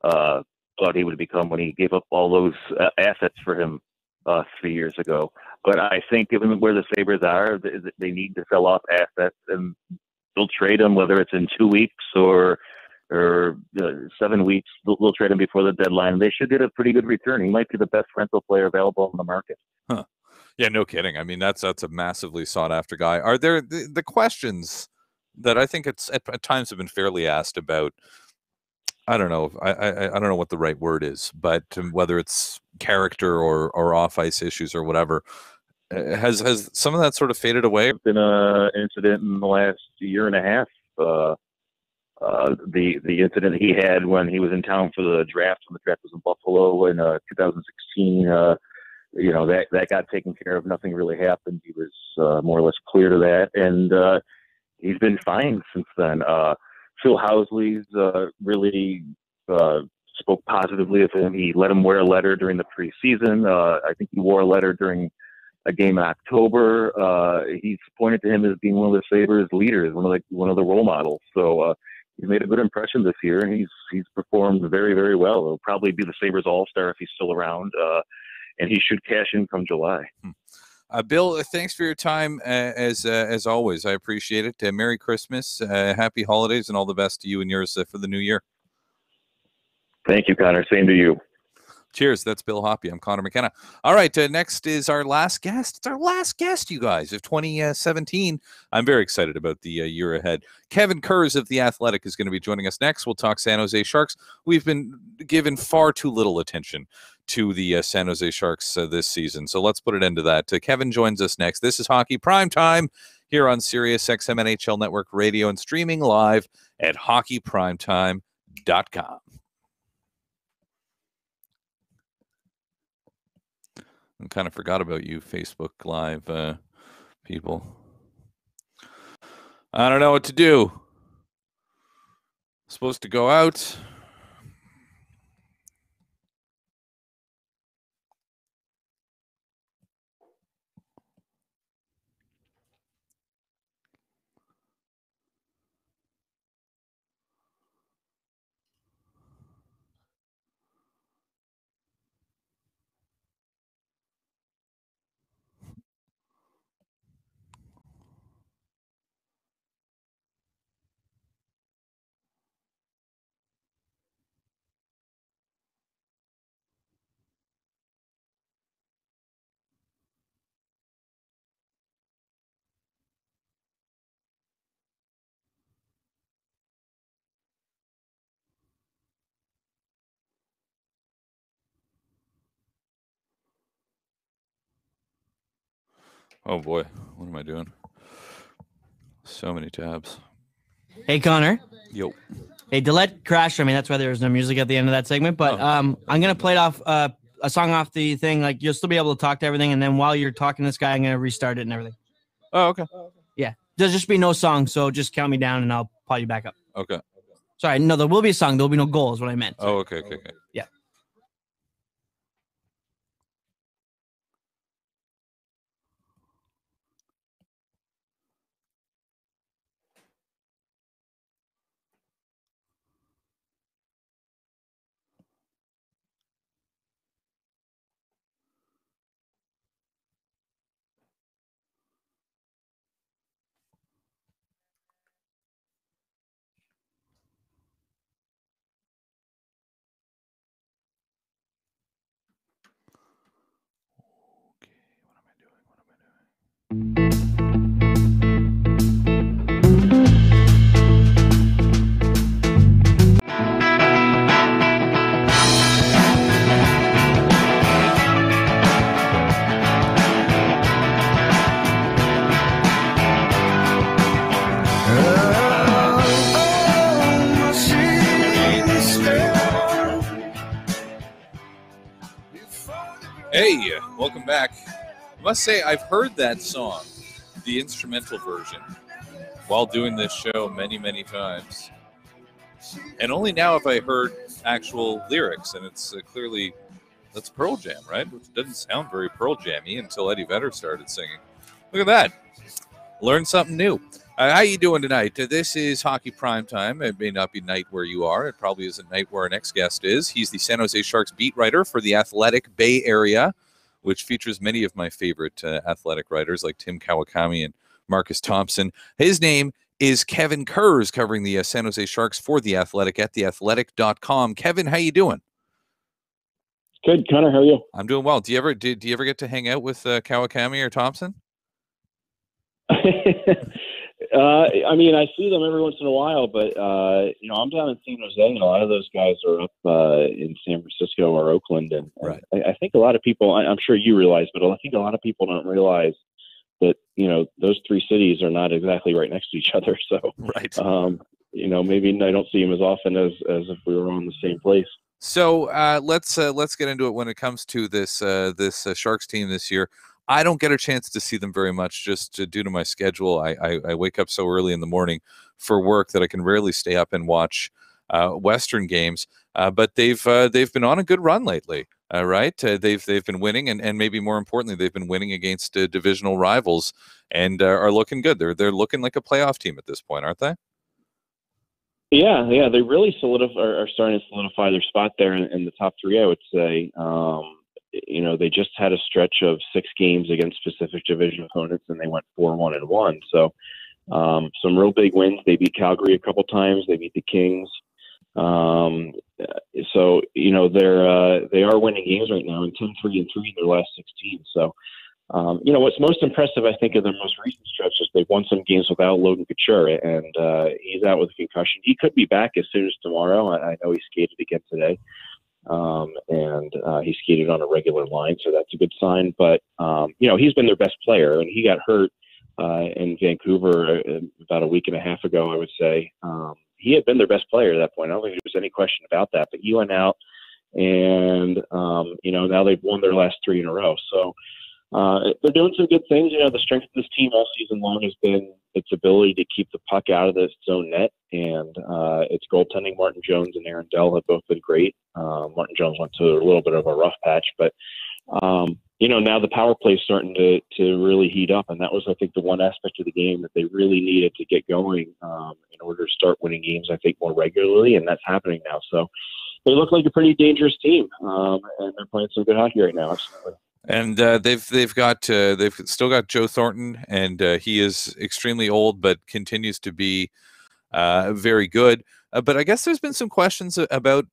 S9: thought he would become when he gave up all those assets for him 3 years ago. But I think given where the Sabres are, they need to sell off assets, and they'll trade them, whether it's in 2 weeks or 7 weeks. They'll trade him before the deadline. They should get a pretty good return. He might be the best rental player available on the market.
S1: Huh. Yeah, no kidding. I mean, that's a massively sought after guy. Are there the questions that I think it's at times have been fairly asked about? I don't know. I don't know what the right word is, but whether it's character or off ice issues or whatever, has some of that sort of faded away?
S9: There's been an incident in the last year and a half. The incident he had when he was in town for the draft, when the draft was in Buffalo in 2016. That got taken care of. Nothing really happened. He was more or less clear to that, and he's been fine since then. Phil Housley's really spoke positively of him. He let him wear a letter during the preseason. I think he wore a letter during a game in October. He's pointed to him as being one of the Sabres leaders, one of the role models. So he's made a good impression this year, and he's performed very, very well. He'll probably be the Sabres All-Star if he's still around. And he should cash in come July.
S1: Bill, thanks for your time as always. I appreciate it. Merry Christmas, happy holidays, and all the best to you and yours for the new year.
S9: Thank you, Connor. Same to you.
S1: Cheers. That's Bill Hoppe. I'm Conor McKenna. All right. Next is our last guest. It's our last guest, you guys, of 2017. I'm very excited about the year ahead. Kevin Kurz of The Athletic is going to be joining us next. We'll talk San Jose Sharks. We've been given far too little attention to the San Jose Sharks this season. So let's put an end to that. Kevin joins us next. This is Hockey Primetime here on Sirius XM NHL Network Radio and streaming live at hockeyprimetime.com. I kind of forgot about you, Facebook Live people. I don't know what to do. Supposed to go out. Oh boy, what am I doing? So many tabs.
S8: Hey, Connor.
S1: Yo.
S8: Hey, delete crash. I mean, that's why there was no music at the end of that segment. But I'm gonna play it off a song off the thing. Like you'll still be able to talk to everything, and then while you're talking to this guy, I'm gonna restart it and everything.
S1: Oh, okay.
S8: Yeah, there'll just be no song, so just count me down, and I'll call you back up.
S1: Okay.
S8: Sorry, no, there will be a song. There will be no goal, is what I meant.
S1: Oh, okay.
S8: Yeah.
S1: Hey, welcome back. I must say, I've heard that song, the instrumental version, while doing this show many, many times. And only now have I heard actual lyrics, and it's clearly, that's Pearl Jam, right? Which doesn't sound very Pearl Jam-y until Eddie Vedder started singing. Look at that. Learn something new. How you doing tonight? This is Hockey Primetime. It may not be night where you are. It probably isn't night where our next guest is. He's the San Jose Sharks beat writer for the Athletic Bay Area, which features many of my favorite athletic writers like Tim Kawakami and Marcus Thompson. His name is Kevin Kurz, covering the San Jose Sharks for The Athletic at theathletic.com. Kevin, how you doing?
S10: Good, Connor. How are you?
S1: I'm doing well. Do you ever get to hang out with Kawakami or Thompson?
S10: I mean, I see them every once in a while, but I'm down in San Jose, and a lot of those guys are up in San Francisco or Oakland, and
S1: right.
S10: I think a lot of people, I'm sure you realize, but I think a lot of people don't realize that those three cities are not exactly right next to each other. So,
S1: right.
S10: Maybe I don't see them as often as if we were on the same place.
S1: So let's get into it when it comes to this Sharks team this year. I don't get a chance to see them very much just due to my schedule. I wake up so early in the morning for work that I can rarely stay up and watch Western games. But they've been on a good run lately, right? They've been winning, and maybe more importantly, they've been winning against divisional rivals and are looking good. They're looking like a playoff team at this point, aren't they?
S10: Yeah, they really are starting to solidify their spot there in the top three, I would say. They just had a stretch of 6 games against specific division opponents, and they went 4-1-1. So some real big wins. They beat Calgary a couple times. They beat the Kings. They are winning games right now, and 10-3-3 in their last 16. So, what's most impressive, I think, of their most recent stretch is they've won some games without Logan Couture, and he's out with a concussion. He could be back as soon as tomorrow. I know he skated again today. He skated on a regular line, so that's a good sign. But he's been their best player, and he got hurt in Vancouver about a week and a half ago, I would say. He had been their best player at that point. I don't think there was any question about that. But he went out, and now they've won their last 3 in a row. So they're doing some good things. The strength of this team all season long has been its ability to keep the puck out of its own net, and its goaltending. Martin Jones and Aaron Dell have both been great. Martin Jones went to a little bit of a rough patch, but now the power play is starting to really heat up, and that was, I think, the one aspect of the game that they really needed to get going in order to start winning games, I think, more regularly, and that's happening now. So they look like a pretty dangerous team, and they're playing some good hockey right now. Absolutely.
S1: And they've still got Joe Thornton, and he is extremely old, but continues to be very good. But I guess there's been some questions about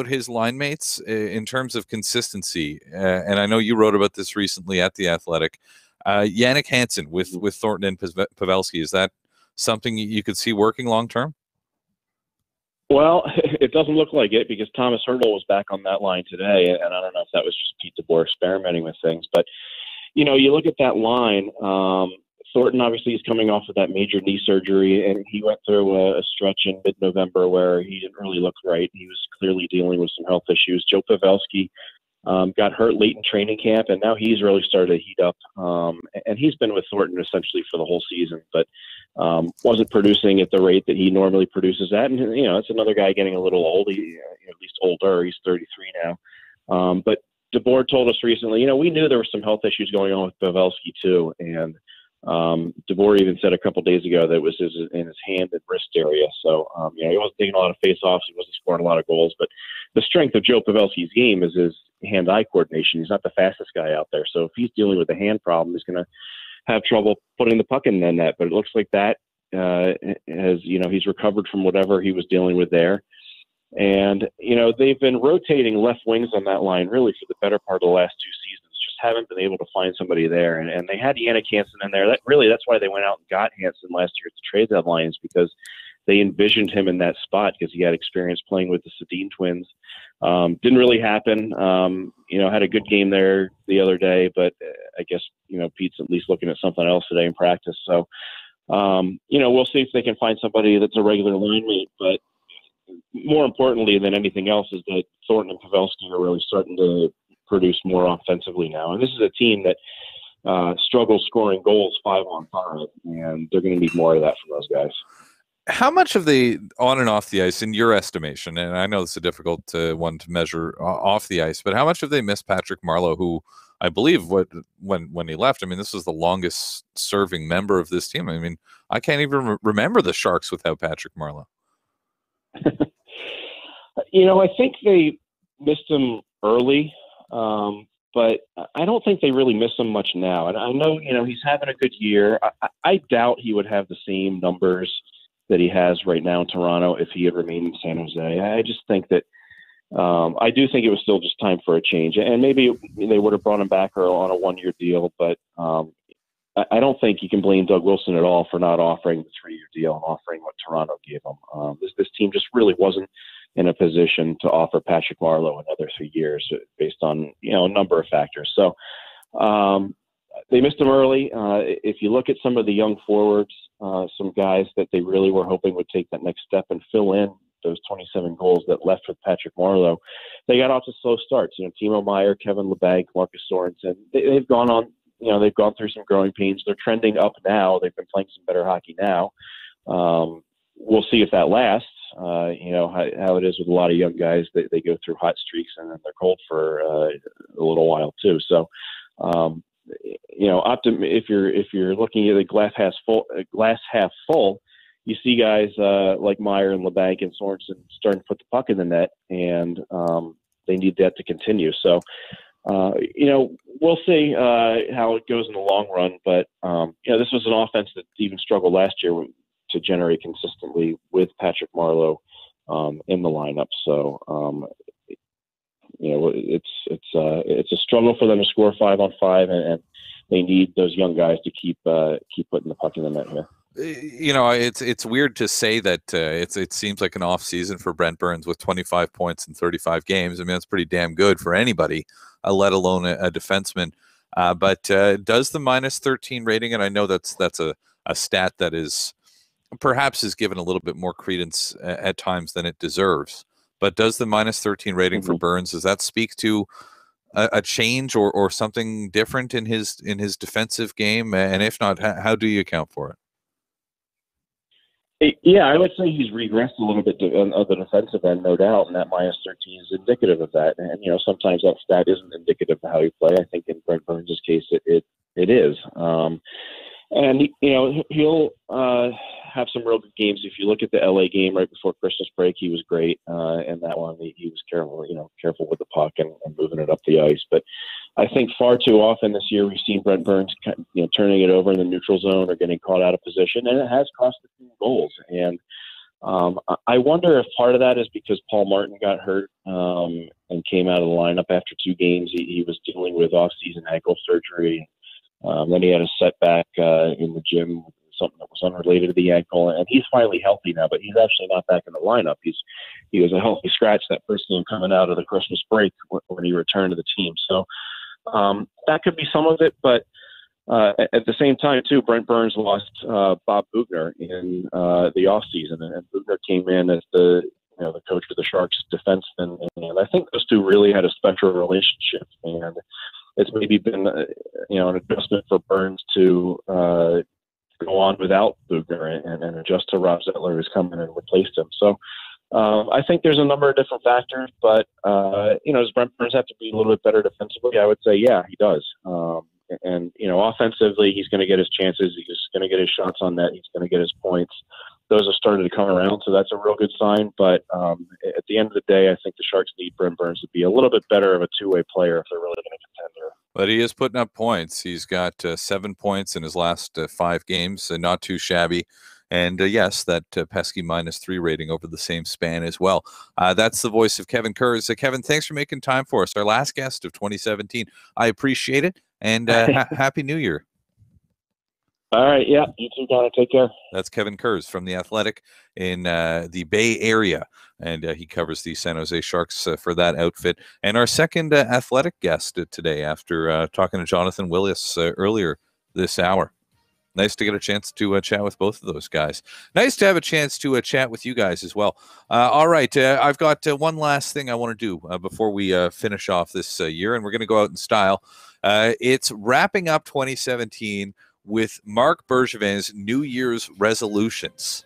S1: his line mates in terms of consistency. And I know you wrote about this recently at The Athletic. Jannik Hansen with Thornton and Pavelski, is that something you could see working long term?
S10: Well, it doesn't look like it because Thomas Hertl was back on that line today, and I don't know if that was just Pete DeBoer experimenting with things. But, you look at that line. Thornton obviously is coming off of that major knee surgery, and he went through a stretch in mid-November where he didn't really look right. He was clearly dealing with some health issues. Joe Pavelski got hurt late in training camp, and now he's really started to heat up. And he's been with Thornton essentially for the whole season, but wasn't producing at the rate that he normally produces at. And, it's another guy getting a little old, at least older. He's 33 now. But DeBoer told us recently, we knew there were some health issues going on with Pavelski too. And DeBoer even said a couple days ago that it was in his hand and wrist area. So, he wasn't taking a lot of face-offs. He wasn't scoring a lot of goals. But the strength of Joe Pavelski's game is his hand-eye coordination. He's not the fastest guy out there. So if he's dealing with a hand problem, he's going to have trouble putting the puck in the net. But it looks like that he's recovered from whatever he was dealing with there. And, they've been rotating left wings on that line really for the better part of the last 2 seasons. Just haven't been able to find somebody there. And they had Yannick Hansen in there. That's why they went out and got Hansen last year at the trade deadline, is because they envisioned him in that spot because he had experience playing with the Sedin twins. Didn't really happen. Had a good game there the other day, but I guess, Pete's at least looking at something else today in practice. So, we'll see if they can find somebody that's a regular line mate. But more importantly than anything else is that Thornton and Pavelski are really starting to produce more offensively now. And this is a team that struggles scoring goals 5-on-5, and they're going to need more of that from those guys.
S1: How much of the on and off the ice, in your estimation, and I know it's a difficult one to measure off the ice, but how much have they missed Patrick Marleau, who I believe when he left, this was the longest serving member of this team. I can't even remember the Sharks without Patrick Marleau.
S10: I think they missed him early, but I don't think they really miss him much now. And I know, he's having a good year. I doubt he would have the same numbers that he has right now in Toronto if he had remained in San Jose. I just think that I do think it was still just time for a change. And maybe they would have brought him back on a 1-year deal, but I don't think you can blame Doug Wilson at all for not offering the 3-year deal and offering what Toronto gave him. This team just really wasn't in a position to offer Patrick Marleau another 3 years based on, a number of factors. So they missed him early. If you look at some of the young forwards, some guys that they really were hoping would take that next step and fill in those 27 goals that left with Patrick Marleau, they got off to slow starts. Timo Meier, Kevin Labanc, Marcus Sorensen, they've gone on, they've gone through some growing pains. They're trending up now. They've been playing some better hockey now. We'll see if that lasts. How it is with a lot of young guys. They go through hot streaks and then they're cold for a little while too. So, if you're looking at the glass half full, you see guys like Meier and Labanc and Sorensen starting to put the puck in the net, and they need that to continue. So, we'll see how it goes in the long run. But this was an offense that even struggled last year to generate consistently with Patrick Marleau in the lineup. So, it's a struggle for them to score 5-on-5, and they need those young guys to keep putting the puck in the net here.
S1: It's weird to say that it seems like an off season for Brent Burns with 25 points in 35 games. That's pretty damn good for anybody, let alone a defenseman. But does the -13 rating, and I know that's a stat that is perhaps is given a little bit more credence at times than it deserves. But does the -13 rating for Burns, does that speak to a change or something different in his defensive game? And if not, how do you account for it?
S10: Yeah, I would say he's regressed a little bit on the defensive end, no doubt, and that -13 is indicative of that. And sometimes that stat isn't indicative of how you play. I think in Brent Burns' case, it is. And he'll have some real good games. If you look at the LA game right before Christmas break, he was great. And that one, he was careful with the puck and moving it up the ice. But I think far too often this year we've seen Brent Burns, turning it over in the neutral zone or getting caught out of position, and it has cost the team goals. And I wonder if part of that is because Paul Martin got hurt and came out of the lineup after 2 games. He was dealing with off-season ankle surgery. Then he had a setback in the gym, something that was unrelated to the ankle, and he's finally healthy now, but he's actually not back in the lineup. He was a healthy scratch that first game coming out of the Christmas break when he returned to the team. So That could be some of it, but at the same time, too, Brent Burns lost Bob Bugner in the offseason, and Bugner came in as the coach of the Sharks defenseman, and I think those two really had a special relationship, and it's maybe been an adjustment for Burns to go on without Bugner and adjust to Rob Zettler, who's come in and replaced him. So I think there's a number of different factors, but does Brent Burns have to be a little bit better defensively? I would say, yeah, he does. And offensively, he's going to get his chances. He's going to get his shots on net. He's going to get his points. Those have started to come around, so that's a real good sign. But at the end of the day, I think the Sharks need Brent Burns to be a little bit better of a two-way player if they're really going to contend here.
S1: But he is putting up points. He's got 7 points in his last 5 games, not too shabby. And yes, that pesky -3 rating over the same span as well. That's the voice of Kevin Kurz. Kevin, thanks for making time for us. Our last guest of 2017. I appreciate it. And Happy New Year.
S10: All right. Yeah. You too, Connor. Take care.
S1: That's Kevin Kurz from The Athletic in the Bay Area. And he covers the San Jose Sharks for that outfit. And our second Athletic guest today, after talking to Jonathan Willis earlier this hour. Nice to get a chance to chat with both of those guys. Nice to have a chance to chat with you guys as well. All right. I've got one last thing I want to do before we finish off this year, and we're going to go out in style. It's wrapping up 2017 with Marc Bergevin's New Year's resolutions.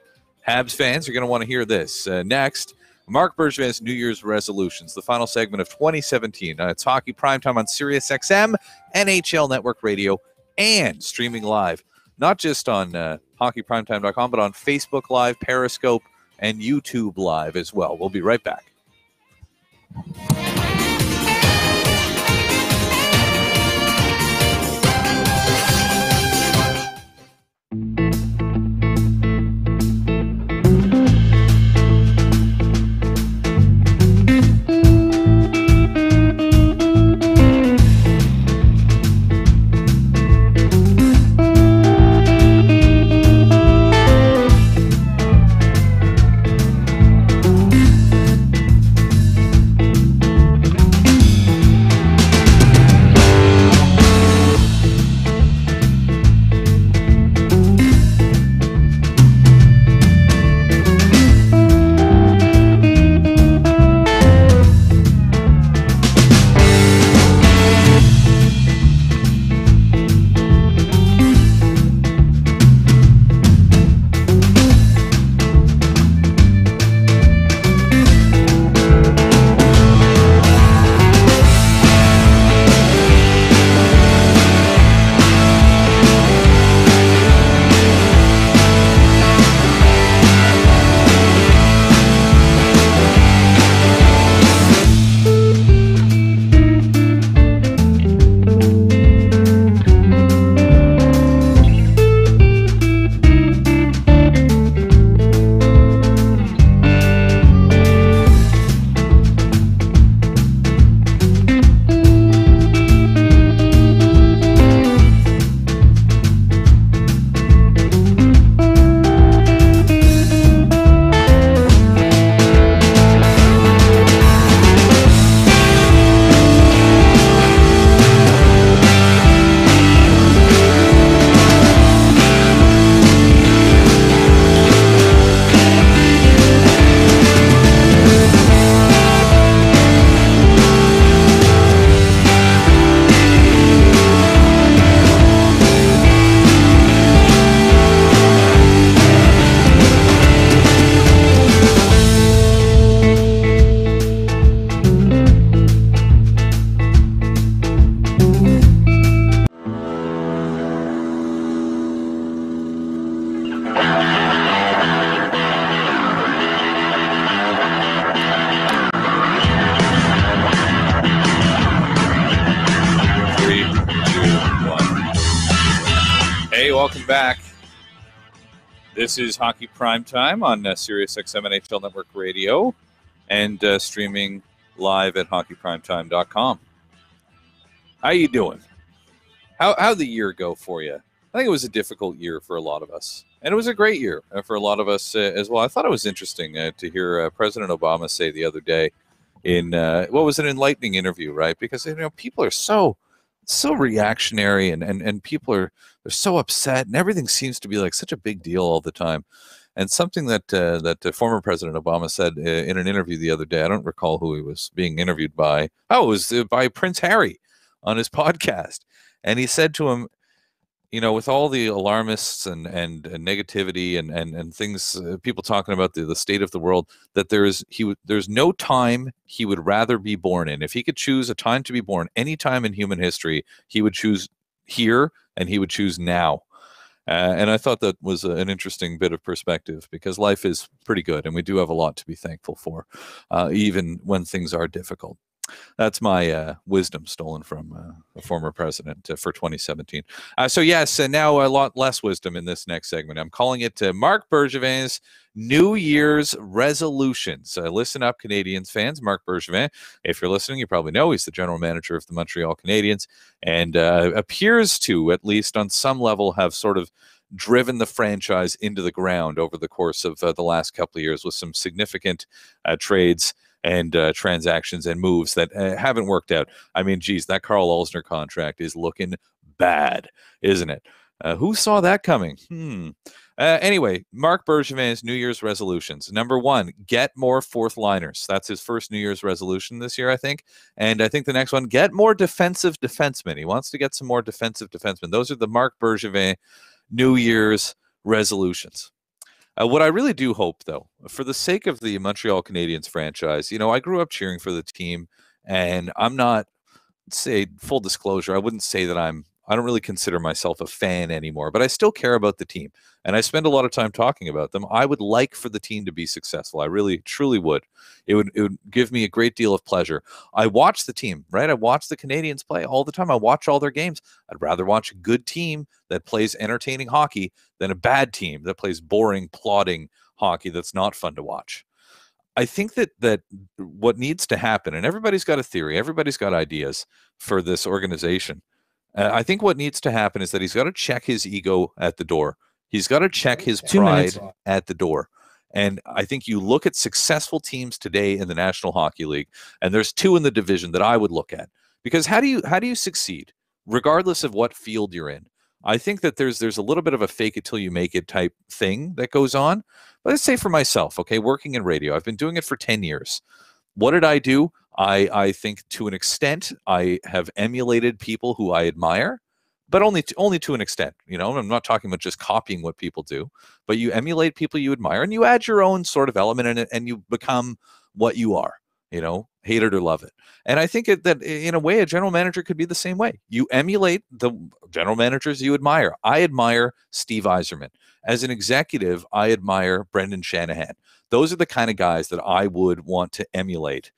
S1: Habs fans are going to want to hear this. Next, Marc Bergevin's New Year's resolutions, the final segment of 2017. It's Hockey Primetime on Sirius XM, NHL Network Radio, and streaming live. Not just on hockeyprimetime.com, but on Facebook Live, Periscope, and YouTube Live as well. We'll be right back. Welcome back. This is Hockey Primetime on Sirius XM NHL Network Radio and streaming live at hockeyprimetime.com. How you doing? How'd the year go for you? I think it was a difficult year for a lot of us. And it was a great year for a lot of us as well. I thought it was interesting to hear President Obama say the other day in, what was an enlightening interview, right? Because, people are so so reactionary, and people they're so upset, and everything seems to be like such a big deal all the time. And something that former President Obama said in an interview the other day, I don't recall who he was being interviewed by. Oh, it was by Prince Harry on his podcast. And he said to him, with all the alarmists and negativity and things, people talking about the state of the world, that there's no time he would rather be born in. If he could choose a time to be born any time in human history, he would choose here, and he would choose now. And I thought that was an interesting bit of perspective, because life is pretty good, and we do have a lot to be thankful for, even when things are difficult. That's my wisdom stolen from a former president for 2017. So yes, and now a lot less wisdom in this next segment. I'm calling it Marc Bergevin's New Year's resolutions. Listen up, Canadiens fans. Marc Bergevin, if you're listening, you probably know he's the general manager of the Montreal Canadiens, and appears to, at least on some level, have sort of driven the franchise into the ground over the course of the last couple of years with some significant trades and transactions and moves that haven't worked out. I mean, geez, that Carl Alsner contract is looking bad, isn't it? Who saw that coming? Anyway, Marc Bergevin's New Year's resolutions. Number 1, get more fourth liners. That's his first New Year's resolution this year, I think. And I think the next one, get more defensive defensemen. He wants to get some more defensive defensemen. Those are the Marc Bergevin New Year's resolutions. What I really do hope, though, for the sake of the Montreal Canadiens franchise, I grew up cheering for the team, and I'm not, say, full disclosure, I wouldn't say that I don't really consider myself a fan anymore, but I still care about the team, and I spend a lot of time talking about them. I would like for the team to be successful. I really, truly would. It would give me a great deal of pleasure. I watch the team, right? I watch the Canadiens play all the time. I watch all their games. I'd rather watch a good team that plays entertaining hockey than a bad team that plays boring, plodding hockey that's not fun to watch. I think that what needs to happen, and everybody's got a theory, everybody's got ideas for this organization. I think what needs to happen is that he's got to check his ego at the door. He's got to check his pride at the door. And I think you look at successful teams today in the National Hockey League, and there's 2 in the division that I would look at. Because how do you succeed, regardless of what field you're in? I think that there's a little bit of a fake it till you make it type thing that goes on. But let's say for myself, okay, working in radio, I've been doing it for 10 years. What did I do? I think to an extent I have emulated people who I admire, but only to an extent. I'm not talking about just copying what people do, but you emulate people you admire, and you add your own sort of element in it, and you become what you are. Hate it or love it. And I think that in a way, a general manager could be the same way. You emulate the general managers you admire. I admire Steve Yzerman. As an executive, I admire Brendan Shanahan. Those are the kind of guys that I would want to emulate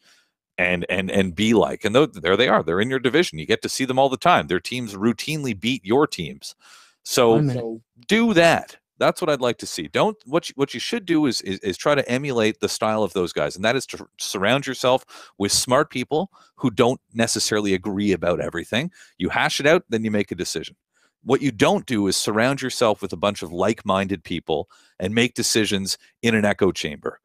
S1: and be like. And there they are. They're in your division. You get to see them all the time. Their teams routinely beat your teams. So do that. That's what I'd like to see. What you should do is try to emulate the style of those guys, and that is to surround yourself with smart people who don't necessarily agree about everything. You hash it out, then you make a decision. What you don't do is surround yourself with a bunch of like-minded people and make decisions in an echo chamber.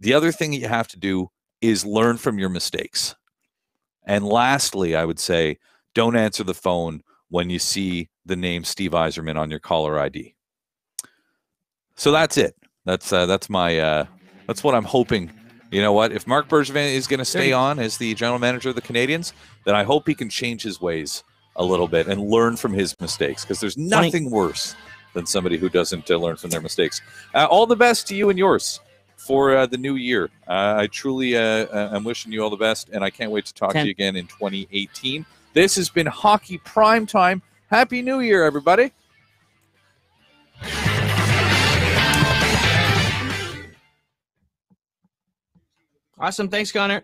S1: The other thing that you have to do is learn from your mistakes. And lastly, I would say, don't answer the phone when you see the name Steve Yzerman on your caller ID. So that's it. That's my that's what I'm hoping. You know what? If Marc Bergevin is going to stay on as the general manager of the Canadiens, then I hope he can change his ways a little bit and learn from his mistakes, because there's nothing worse than somebody who doesn't learn from their mistakes. All the best to you and yours for the new year. I truly am wishing you all the best, and I can't wait to talk to you again in 2018. This has been Hockey Primetime. Happy New Year, everybody.
S8: Awesome. Thanks, Connor.